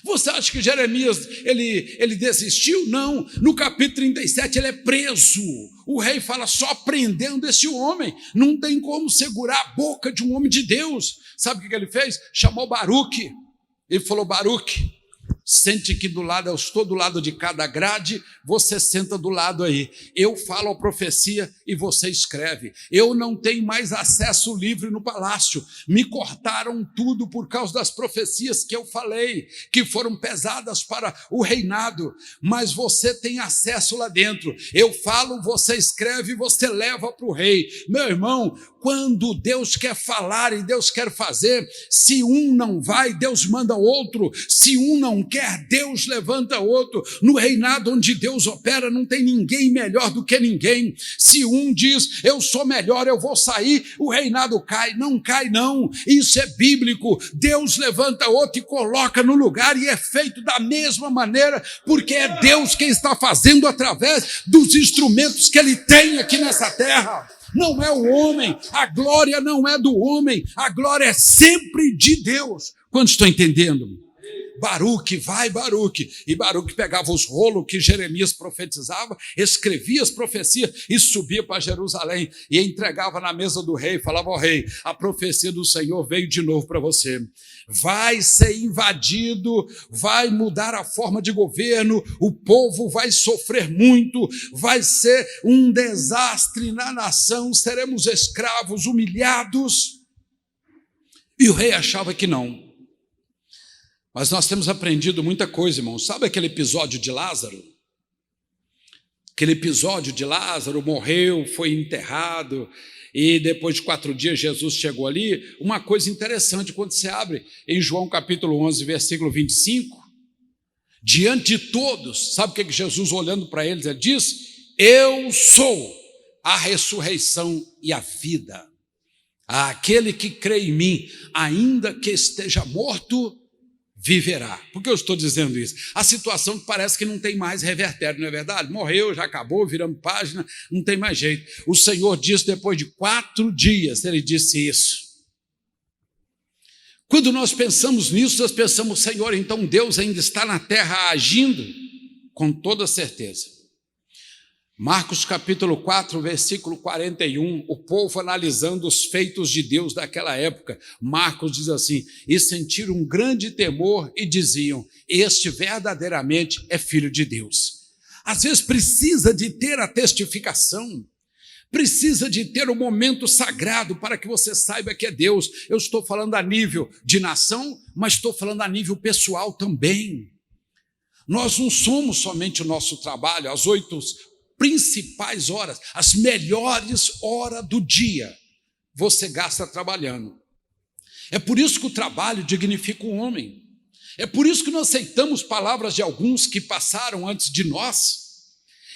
Você acha que Jeremias, ele desistiu? Não, no capítulo 37 ele é preso. O rei fala: só prendendo esse homem, não tem como segurar a boca de um homem de Deus. Sabe o que ele fez? Chamou Baruque. Ele falou: Baruque, sente que do lado, eu estou do lado de cada grade, você senta do lado aí. Eu falo a profecia e você escreve. Eu não tenho mais acesso livre no palácio. Me cortaram tudo por causa das profecias que eu falei, que foram pesadas para o reinado. Mas você tem acesso lá dentro. Eu falo, você escreve e você leva para o rei. Meu irmão, quando Deus quer falar e Deus quer fazer, se um não vai, Deus manda outro. Se um não quer, quer, Deus levanta outro. No reinado onde Deus opera, não tem ninguém melhor do que ninguém. Se um diz, eu sou melhor, eu vou sair, o reinado cai. Não cai, não. Isso é bíblico. Deus levanta outro e coloca no lugar, e é feito da mesma maneira, porque é Deus quem está fazendo através dos instrumentos que Ele tem aqui nessa terra. Não é o homem, a glória não é do homem, a glória é sempre de Deus. Quantos estão entendendo? Baruque, vai Baruque. E Baruque pegava os rolos que Jeremias profetizava, escrevia as profecias e subia para Jerusalém e entregava na mesa do rei, falava ao rei, a profecia do Senhor veio de novo para você. Vai ser invadido, vai mudar a forma de governo, o povo vai sofrer muito, vai ser um desastre na nação, seremos escravos, humilhados. E o rei achava que não. Mas nós temos aprendido muita coisa, irmãos. Sabe aquele episódio de Lázaro? Aquele episódio de Lázaro morreu, foi enterrado, e depois de 4 dias Jesus chegou ali. Uma coisa interessante, quando você abre em João capítulo 11, versículo 25, diante de todos, sabe o que Jesus, olhando para eles, ele diz? Eu sou a ressurreição e a vida. Aquele que crê em mim, ainda que esteja morto, viverá. Por que eu estou dizendo isso? A situação parece que não tem mais revertério, não é verdade? Morreu, já acabou, viramos página, não tem mais jeito. O Senhor disse depois de 4 dias, Ele disse isso. Quando nós pensamos nisso, nós pensamos, Senhor, então Deus ainda está na terra agindo? Com toda certeza. Marcos capítulo 4, versículo 41, o povo analisando os feitos de Deus daquela época. Marcos diz assim, e sentiram um grande temor e diziam, este verdadeiramente é filho de Deus. Às vezes precisa de ter a testificação, precisa de ter um momento sagrado para que você saiba que é Deus. Eu estou falando a nível de nação, mas estou falando a nível pessoal também. Nós não somos somente o nosso trabalho, as 8 principais horas, as melhores horas do dia, você gasta trabalhando. É por isso que o trabalho dignifica o homem. É por isso que nós aceitamos palavras de alguns que passaram antes de nós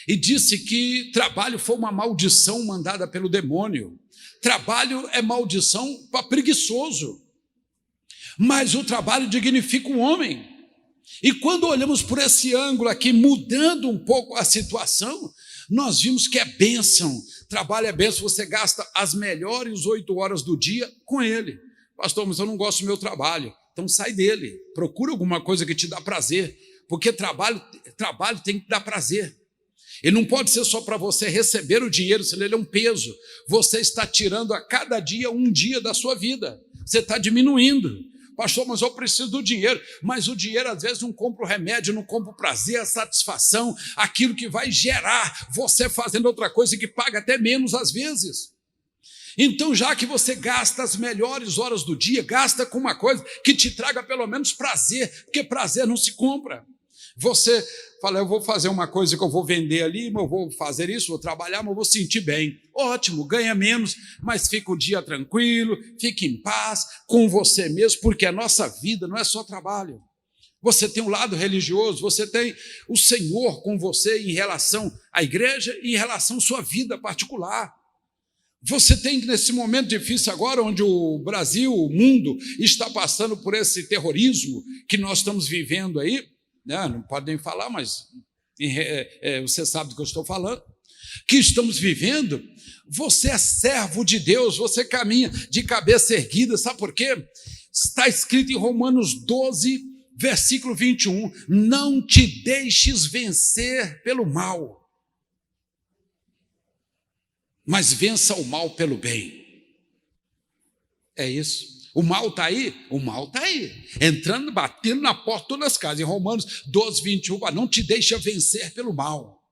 e disse que trabalho foi uma maldição mandada pelo demônio. Trabalho é maldição para preguiçoso. Mas o trabalho dignifica o homem. E quando olhamos por esse ângulo aqui, mudando um pouco a situação, nós vimos que é bênção. Trabalho é bênção, você gasta as melhores 8 horas do dia com ele. Pastor, mas eu não gosto do meu trabalho. Então sai dele, procura alguma coisa que te dá prazer, porque trabalho tem que dar prazer. Ele não pode ser só para você receber o dinheiro, senão ele é um peso. Você está tirando a cada dia um dia da sua vida, você está diminuindo. Pastor, mas eu preciso do dinheiro. Mas o dinheiro às vezes não compra o remédio, não compra o prazer, a satisfação, aquilo que vai gerar você fazendo outra coisa que paga até menos às vezes. Então, já que você gasta as melhores horas do dia, gasta com uma coisa que te traga pelo menos prazer, porque prazer não se compra. Você fala, eu vou fazer uma coisa que eu vou vender ali, eu vou fazer isso, vou trabalhar, mas eu vou sentir bem. Ótimo, ganha menos, mas fica o dia tranquilo, fica em paz com você mesmo, porque a nossa vida não é só trabalho. Você tem um lado religioso, você tem o Senhor com você em relação à igreja e em relação à sua vida particular. Você tem nesse momento difícil agora, onde o Brasil, o mundo, está passando por esse terrorismo que nós estamos vivendo aí, não pode nem falar, mas você sabe do que eu estou falando, que estamos vivendo. Você é servo de Deus, você caminha de cabeça erguida, sabe por quê? Está escrito em Romanos 12, versículo 21, não te deixes vencer pelo mal, mas vença o mal pelo bem. É isso. O mal está aí? O mal está aí, entrando, batendo na porta de todas as casas. Em Romanos 12, 21, não te deixa vencer pelo mal,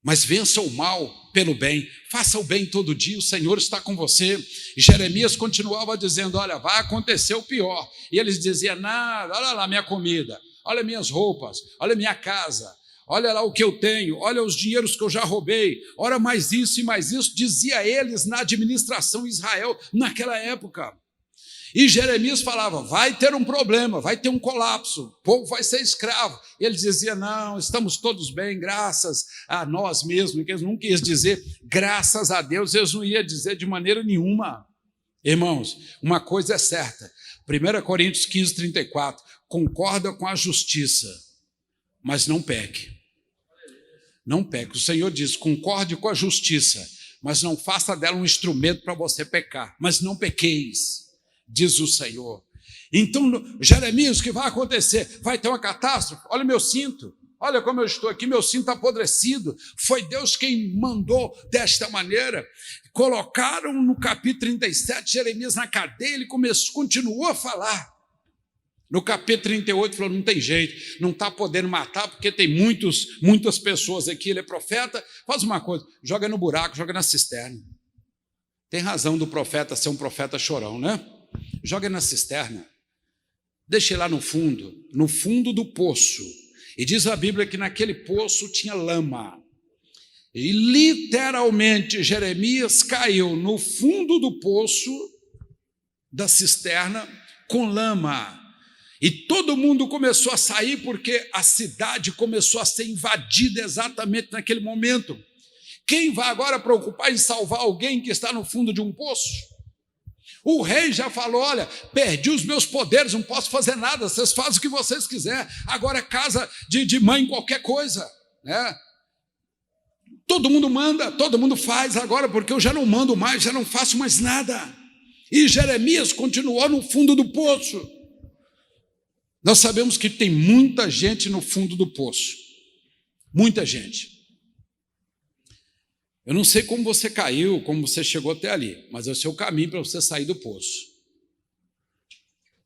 mas vença o mal pelo bem. Faça o bem todo dia, o Senhor está com você. E Jeremias continuava dizendo, olha, vai acontecer o pior. E eles diziam, nada, olha lá minha comida, olha minhas roupas, olha minha casa, olha lá o que eu tenho, olha os dinheiros que eu já roubei, olha mais isso e mais isso, dizia eles na administração de Israel naquela época. E Jeremias falava, vai ter um problema, vai ter um colapso, o povo vai ser escravo. E ele dizia, não, estamos todos bem, graças a nós mesmos, que eles nunca iam dizer, graças a Deus, eles não iam dizer de maneira nenhuma. Irmãos, uma coisa é certa, 1 Coríntios 15, 34, concorda com a justiça, mas não peque. Não peque. O Senhor diz, concorde com a justiça, mas não faça dela um instrumento para você pecar. Mas não pequeis, diz o Senhor. Então, Jeremias, o que vai acontecer? Vai ter uma catástrofe? Olha meu cinto, olha como eu estou aqui, meu cinto apodrecido. Foi Deus quem mandou desta maneira. Colocaram no capítulo 37, Jeremias na cadeia, ele continuou a falar. No capítulo 38, falou, não tem jeito, não está podendo matar, porque tem muitas pessoas aqui, ele é profeta, faz uma coisa, joga no buraco, joga na cisterna. Tem razão do profeta ser um profeta chorão, né? Joga na cisterna, deixa ele lá no fundo do poço. E diz a Bíblia que naquele poço tinha lama. E literalmente Jeremias caiu no fundo do poço da cisterna com lama. E todo mundo começou a sair porque a cidade começou a ser invadida exatamente naquele momento. Quem vai agora preocupar em salvar alguém que está no fundo de um poço? O rei já falou, olha, perdi os meus poderes, não posso fazer nada, vocês fazem o que vocês quiserem, agora é casa de mãe qualquer coisa, né? Todo mundo manda, todo mundo faz agora, porque eu já não mando mais, já não faço mais nada. E Jeremias continuou no fundo do poço. Nós sabemos que tem muita gente no fundo do poço, muita gente. Eu não sei como você caiu, como você chegou até ali, mas é o seu caminho para você sair do poço.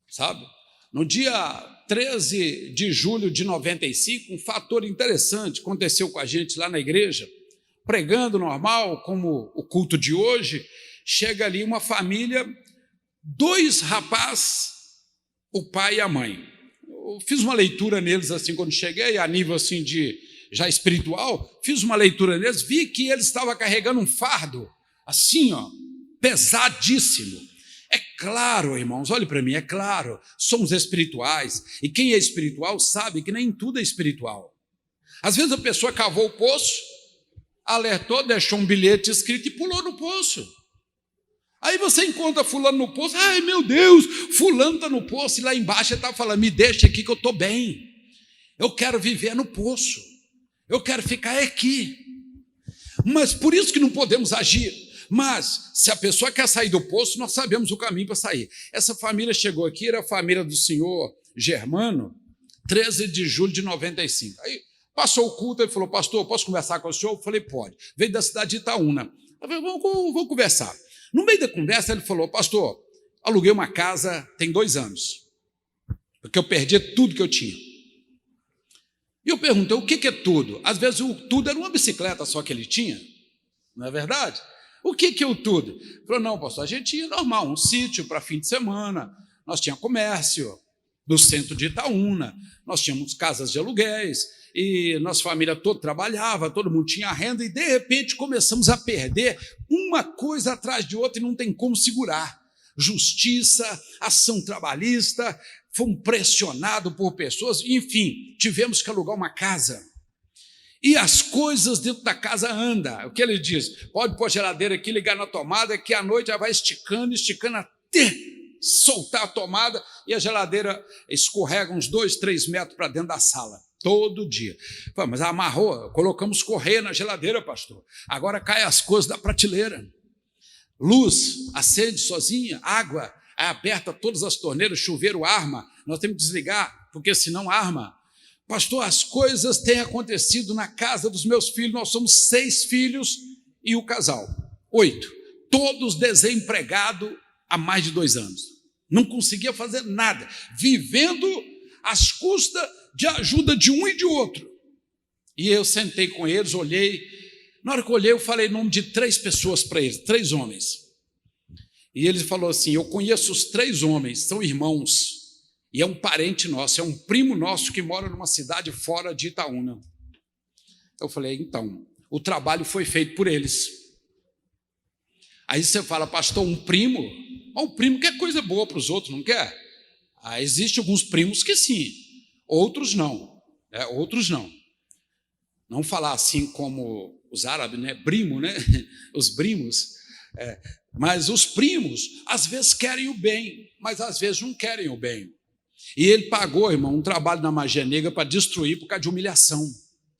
Sabe? No dia 13 de julho de 95, um fator interessante aconteceu com a gente lá na igreja, pregando normal, como o culto de hoje, chega ali uma família, 2 rapazes, o pai e a mãe. Eu fiz uma leitura neles assim quando cheguei, a nível assim de já espiritual, fiz uma leitura neles, vi que eles estavam carregando um fardo, assim, ó, pesadíssimo. É claro, irmãos, olhe para mim, é claro, somos espirituais, e quem é espiritual sabe que nem tudo é espiritual. Às vezes a pessoa cavou o poço, alertou, deixou um bilhete escrito e pulou no poço. Aí você encontra fulano no poço, ai meu Deus, fulano está no poço, e lá embaixo ele está falando, me deixa aqui que eu estou bem, eu quero viver no poço, eu quero ficar aqui. Mas por isso que não podemos agir. Mas se a pessoa quer sair do poço, nós sabemos o caminho para sair. Essa família chegou aqui, era a família do senhor Germano, 13 de julho de 95. Aí passou o culto, ele falou, pastor, posso conversar com o senhor? Eu falei, pode. Veio da cidade de Itaúna. Eu falei, vamos conversar. No meio da conversa, ele falou, pastor, aluguei uma casa tem 2 anos, porque eu perdi tudo que eu tinha. E eu perguntei, o que é tudo? Às vezes o tudo era uma bicicleta só que ele tinha, não é verdade? O que é o tudo? Ele falou, não, pastor, a gente ia normal, um sítio para fim de semana, nós tínhamos comércio no centro de Itaúna, nós tínhamos casas de aluguéis, e nossa família toda trabalhava, todo mundo tinha renda, e de repente começamos a perder uma coisa atrás de outra e não tem como segurar. Justiça, ação trabalhista, fomos pressionados por pessoas, enfim, tivemos que alugar uma casa. E as coisas dentro da casa andam. O que ele diz? Pode pôr a geladeira aqui, ligar na tomada, que à noite já vai esticando até soltar a tomada e a geladeira escorrega uns 2, 3 metros para dentro da sala. Todo dia. Mas amarrou, colocamos correia na geladeira, pastor. Agora cai as coisas da prateleira. Luz, acende sozinha, água, é aberta todas as torneiras, chuveiro arma. Nós temos que desligar, porque senão arma. Pastor, as coisas têm acontecido na casa dos meus filhos. Nós somos 6 filhos e o casal, 8. Todos desempregados há mais de 2 anos. Não conseguia fazer nada, vivendo às custas de ajuda de um e de outro. E eu sentei com eles, olhei. Na hora que eu olhei, eu falei o nome de 3 pessoas para eles, 3 homens. E ele falou assim, eu conheço os 3 homens, são irmãos. E é um parente nosso, é um primo nosso que mora numa cidade fora de Itaúna. Eu falei, então, o trabalho foi feito por eles. Aí você fala, pastor, um primo? Mas o primo quer coisa boa para os outros, não quer? Existem alguns primos que sim, outros não. Outros não. Não falar assim como os árabes, né? Primo, né? Os primos. Mas os primos, às vezes, querem o bem, mas às vezes não querem o bem. E ele pagou, irmão, um trabalho na magia negra para destruir por causa de humilhação.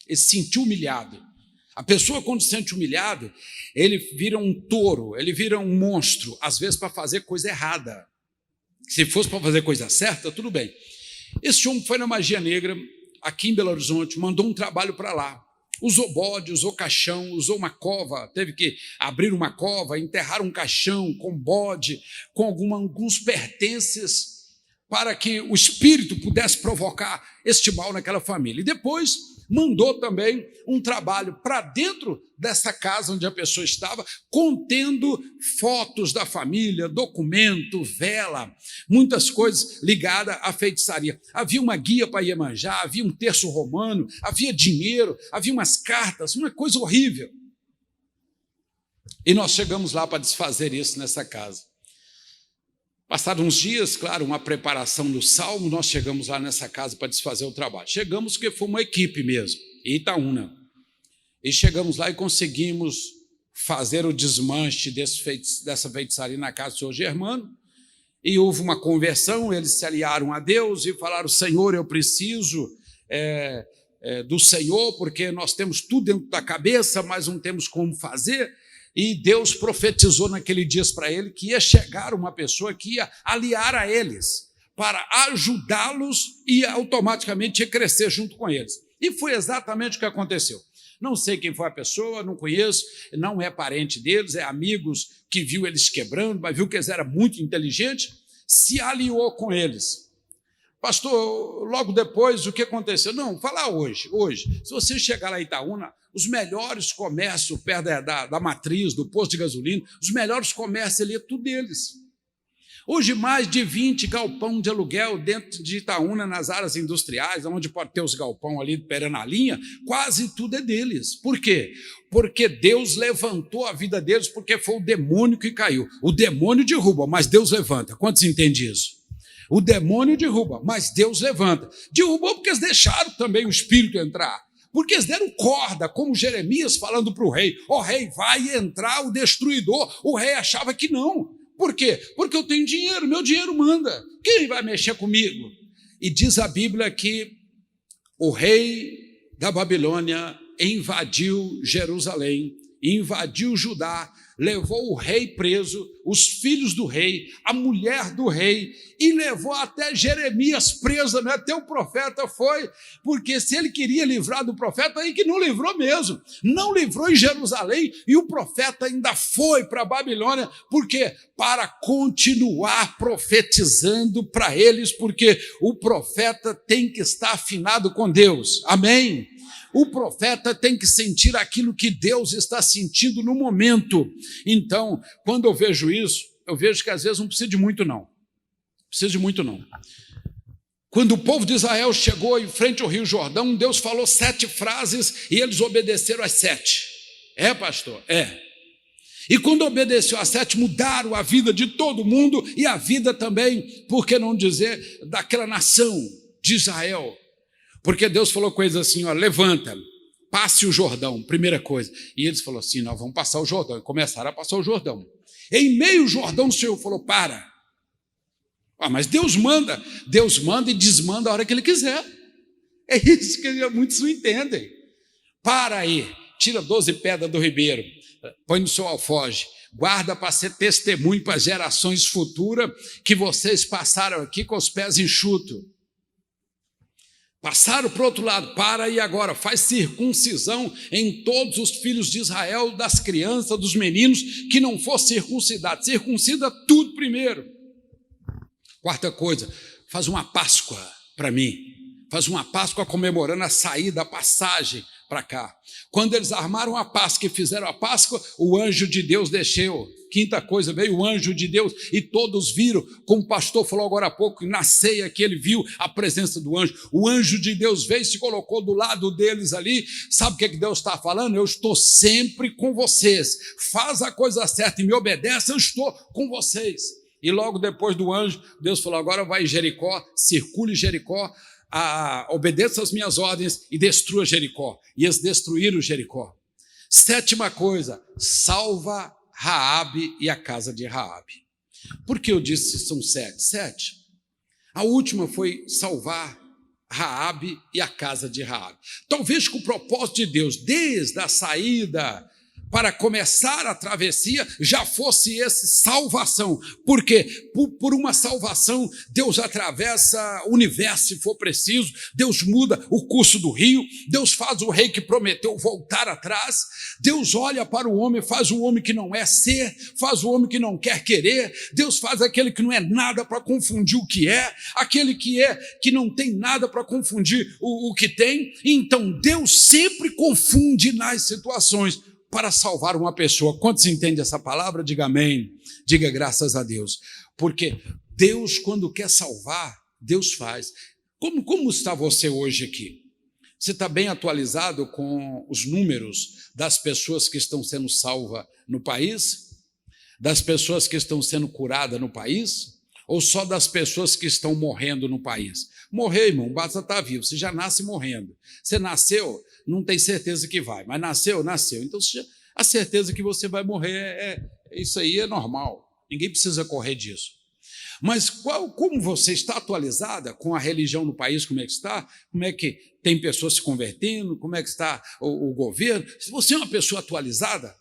Ele se sentiu humilhado. A pessoa, quando se sente humilhado, ele vira um touro, ele vira um monstro, às vezes para fazer coisa errada. Se fosse para fazer coisa certa, tudo bem. Esse homem foi na magia negra, aqui em Belo Horizonte, mandou um trabalho para lá. Usou bode, usou caixão, usou uma cova, teve que abrir uma cova, enterrar um caixão com bode, com alguns pertences, para que o espírito pudesse provocar este mal naquela família. E depois mandou também um trabalho para dentro dessa casa onde a pessoa estava, contendo fotos da família, documento, vela, muitas coisas ligadas à feitiçaria. Havia uma guia para Iemanjá, havia um terço romano, havia dinheiro, havia umas cartas, uma coisa horrível. E nós chegamos lá para desfazer isso nessa casa. Passados uns dias, claro, uma preparação do salmo, nós chegamos lá nessa casa para desfazer o trabalho. Chegamos porque foi uma equipe mesmo, em Itaúna. E chegamos lá e conseguimos fazer o desmanche dessa feitiçaria na casa do senhor Germano. E houve uma conversão, eles se aliaram a Deus e falaram: Senhor, eu preciso do Senhor, porque nós temos tudo dentro da cabeça, mas não temos como fazer. E Deus profetizou naquele dia para ele que ia chegar uma pessoa que ia aliar a eles, para ajudá-los e automaticamente ia crescer junto com eles. E foi exatamente o que aconteceu. Não sei quem foi a pessoa, não conheço, não é parente deles, é amigos que viu eles quebrando, mas viu que eles eram muito inteligentes, se aliou com eles. Pastor, logo depois, o que aconteceu? Não, falar hoje. Se você chegar lá em Itaúna, os melhores comércios perto da matriz, do posto de gasolina, os melhores comércios ali é tudo deles. Hoje, mais de 20 galpão de aluguel dentro de Itaúna, nas áreas industriais, onde pode ter os galpão ali perando a linha, quase tudo é deles. Por quê? Porque Deus levantou a vida deles, porque foi o demônio que caiu. O demônio derruba, mas Deus levanta. Quantos entendem isso? O demônio derruba, mas Deus levanta. Derrubou porque eles deixaram também o espírito entrar. Porque eles deram corda, como Jeremias falando para o rei: ó rei, vai entrar o destruidor. O rei achava que não. Por quê? Porque eu tenho dinheiro, meu dinheiro manda. Quem vai mexer comigo? E diz a Bíblia que o rei da Babilônia invadiu Jerusalém, invadiu Judá, levou o rei preso, os filhos do rei, a mulher do rei, e levou até Jeremias preso, né? Até o profeta foi, porque se ele queria livrar do profeta, aí que não livrou mesmo, não livrou em Jerusalém, e o profeta ainda foi para a Babilônia, porque para continuar profetizando para eles, porque o profeta tem que estar afinado com Deus, amém? O profeta tem que sentir aquilo que Deus está sentindo no momento. Então, quando eu vejo isso, eu vejo que às vezes não precisa de muito não. Precisa de muito não. Quando o povo de Israel chegou em frente ao Rio Jordão, Deus falou 7 frases e eles obedeceram as 7. É, pastor? É. E quando obedeceu às 7, mudaram a vida de todo mundo e a vida também, por que não dizer, daquela nação de Israel. Porque Deus falou com eles assim: ó, levanta, passe o Jordão, primeira coisa. E eles falaram assim: nós vamos passar o Jordão. E começaram a passar o Jordão. Em meio ao Jordão, o Senhor falou: para. Mas Deus manda e desmanda a hora que Ele quiser. É isso que muitos não entendem. Para aí, tira 12 pedras do ribeiro, põe no seu alfoge, guarda para ser testemunho para gerações futuras que vocês passaram aqui com os pés enxutos. Passaram para o outro lado, para e agora, faz circuncisão em todos os filhos de Israel, das crianças, dos meninos, que não for circuncidado. Circuncida tudo primeiro. Quarta coisa, faz uma Páscoa para mim. Faz uma Páscoa comemorando a saída, a passagem para cá. Quando eles armaram a Páscoa e fizeram a Páscoa, o anjo de Deus desceu. Quinta coisa, veio o anjo de Deus e todos viram, como o pastor falou agora há pouco, na ceia que ele viu a presença do anjo. O anjo de Deus veio e se colocou do lado deles ali. Sabe o que Deus está falando? Eu estou sempre com vocês. Faz a coisa certa e me obedece, eu estou com vocês. E logo depois do anjo, Deus falou, agora vai em Jericó, circule Jericó, obedeça às minhas ordens e destrua Jericó. E eles destruíram Jericó. 7ª coisa, salva Raabe e a casa de Raabe. Por que eu disse são 7? 7. A última foi salvar Raabe e a casa de Raabe. Talvez com o propósito de Deus, desde a saída para começar a travessia, já fosse esse salvação. Porque por uma salvação, Deus atravessa o universo se for preciso, Deus muda o curso do rio, Deus faz o rei que prometeu voltar atrás, Deus olha para o homem, faz o homem que não é ser, faz o homem que não quer querer, Deus faz aquele que não é nada para confundir o que é, aquele que não tem nada para confundir o que tem. Então Deus sempre confunde nas situações para salvar uma pessoa. Quantos entendem essa palavra? Diga amém, diga graças a Deus. Porque Deus, quando quer salvar, Deus faz. Como está você hoje aqui? Você está bem atualizado com os números das pessoas que estão sendo salvas no país? Das pessoas que estão sendo curadas no país? Ou só das pessoas que estão morrendo no país? Morrer, irmão, basta estar vivo, você já nasce morrendo. Você nasceu, não tem certeza que vai, mas nasceu. Então a certeza que você vai morrer, isso aí é normal, ninguém precisa correr disso. Mas como você está atualizada com a religião no país, como é que está? Como é que tem pessoas se convertendo? Como é que está o governo? Se você é uma pessoa atualizada,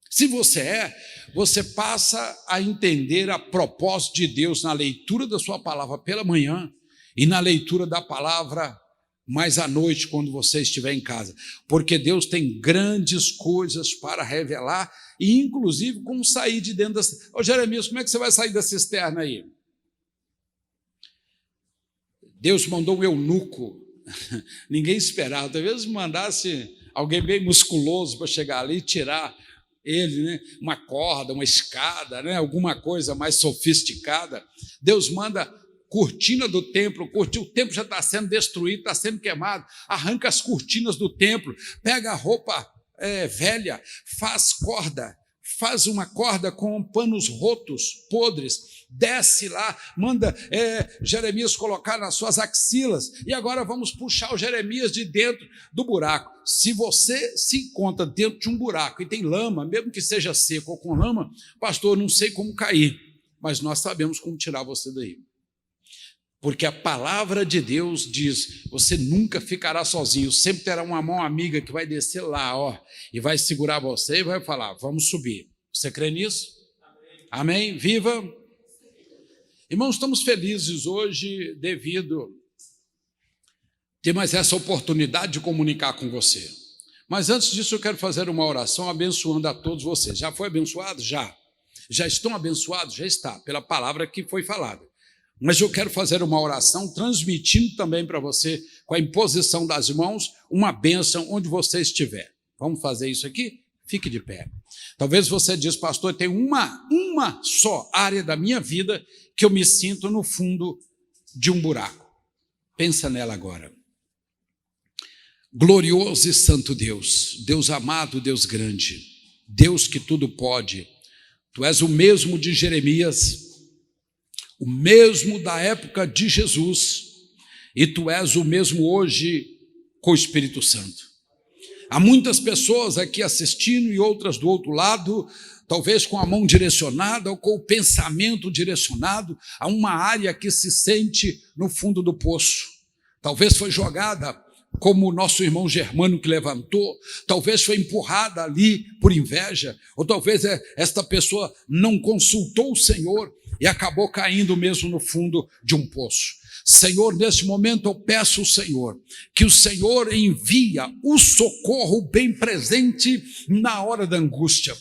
se você passa a entender a propósito de Deus na leitura da sua palavra pela manhã e na leitura da palavra mais à noite, quando você estiver em casa. Porque Deus tem grandes coisas para revelar e, inclusive, como sair de dentro da... Ô, Jeremias, como é que você vai sair da cisterna aí? Deus mandou um eunuco. Ninguém esperava. Talvez mandasse alguém bem musculoso para chegar ali e tirar ele, né? Uma corda, uma escada, né? Alguma coisa mais sofisticada. Deus manda cortina do templo, o templo já está sendo destruído, está sendo queimado, arranca as cortinas do templo, pega a roupa velha, faz uma corda com panos rotos, podres, desce lá, manda Jeremias colocar nas suas axilas, e agora vamos puxar o Jeremias de dentro do buraco. Se você se encontra dentro de um buraco e tem lama, mesmo que seja seco ou com lama, pastor, não sei como cair, mas nós sabemos como tirar você daí. Porque a palavra de Deus diz, você nunca ficará sozinho, sempre terá uma mão amiga que vai descer lá, ó, e vai segurar você e vai falar, vamos subir. Você crê nisso? Amém? Amém? Viva! Irmãos, estamos felizes hoje devido ter mais essa oportunidade de comunicar com você. Mas antes disso eu quero fazer uma oração abençoando a todos vocês. Já foi abençoado? Já. Já estão abençoados? Já está, pela palavra que foi falada. Mas eu quero fazer uma oração transmitindo também para você, com a imposição das mãos, uma bênção onde você estiver. Vamos fazer isso aqui? Fique de pé. Talvez você diz, pastor, tem uma só área da minha vida que eu me sinto no fundo de um buraco. Pensa nela agora. Glorioso e santo Deus, Deus amado, Deus grande, Deus que tudo pode, Tu és o mesmo de Jeremias, o mesmo da época de Jesus, e Tu és o mesmo hoje com o Espírito Santo. Há muitas pessoas aqui assistindo e outras do outro lado, talvez com a mão direcionada ou com o pensamento direcionado a uma área que se sente no fundo do poço. Talvez foi jogada como o nosso irmão Germano que levantou, talvez foi empurrada ali por inveja, ou talvez esta pessoa não consultou o Senhor e acabou caindo mesmo no fundo de um poço. Senhor, neste momento eu peço ao Senhor, que o Senhor envia o socorro bem presente na hora da angústia.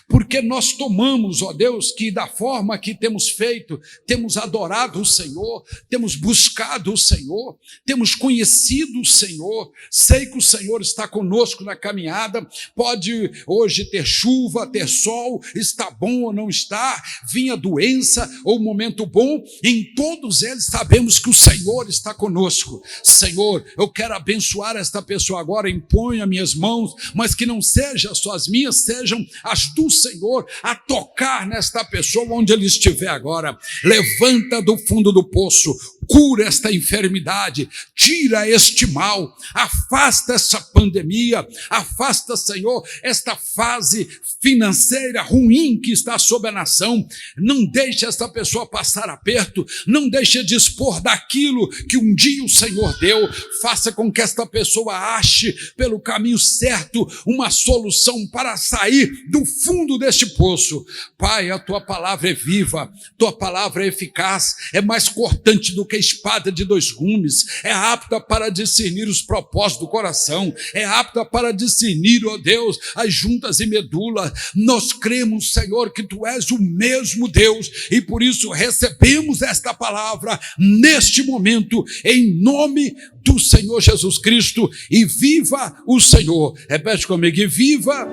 Porque nós tomamos, ó Deus, que da forma que temos feito, temos adorado o Senhor, temos buscado o Senhor, temos conhecido o Senhor, sei que o Senhor está conosco na caminhada, pode hoje ter chuva, ter sol, está bom ou não está, vinha doença ou momento bom, em todos eles sabemos que o Senhor está conosco. Senhor, eu quero abençoar esta pessoa agora, imponho as minhas mãos, mas que não sejam só as minhas, sejam as do Senhor a tocar nesta pessoa onde ele estiver agora. Levanta do fundo do poço, cura esta enfermidade, tira este mal, afasta essa pandemia, afasta, Senhor, esta fase financeira ruim que está sobre a nação. Não deixe esta pessoa passar aperto, não deixe dispor daquilo que um dia o Senhor deu. Faça com que esta pessoa ache pelo caminho certo uma solução para sair do fundo deste poço. Pai, a tua palavra é viva, tua palavra é eficaz, é mais cortante do que espada de dois gumes, é apta para discernir os propósitos do coração, é apta para discernir, ó Deus, as juntas e medulas. Nós cremos, Senhor, que tu és o mesmo Deus, e por isso recebemos esta palavra neste momento, em nome do Senhor Jesus Cristo. E viva o Senhor. Repete comigo: e viva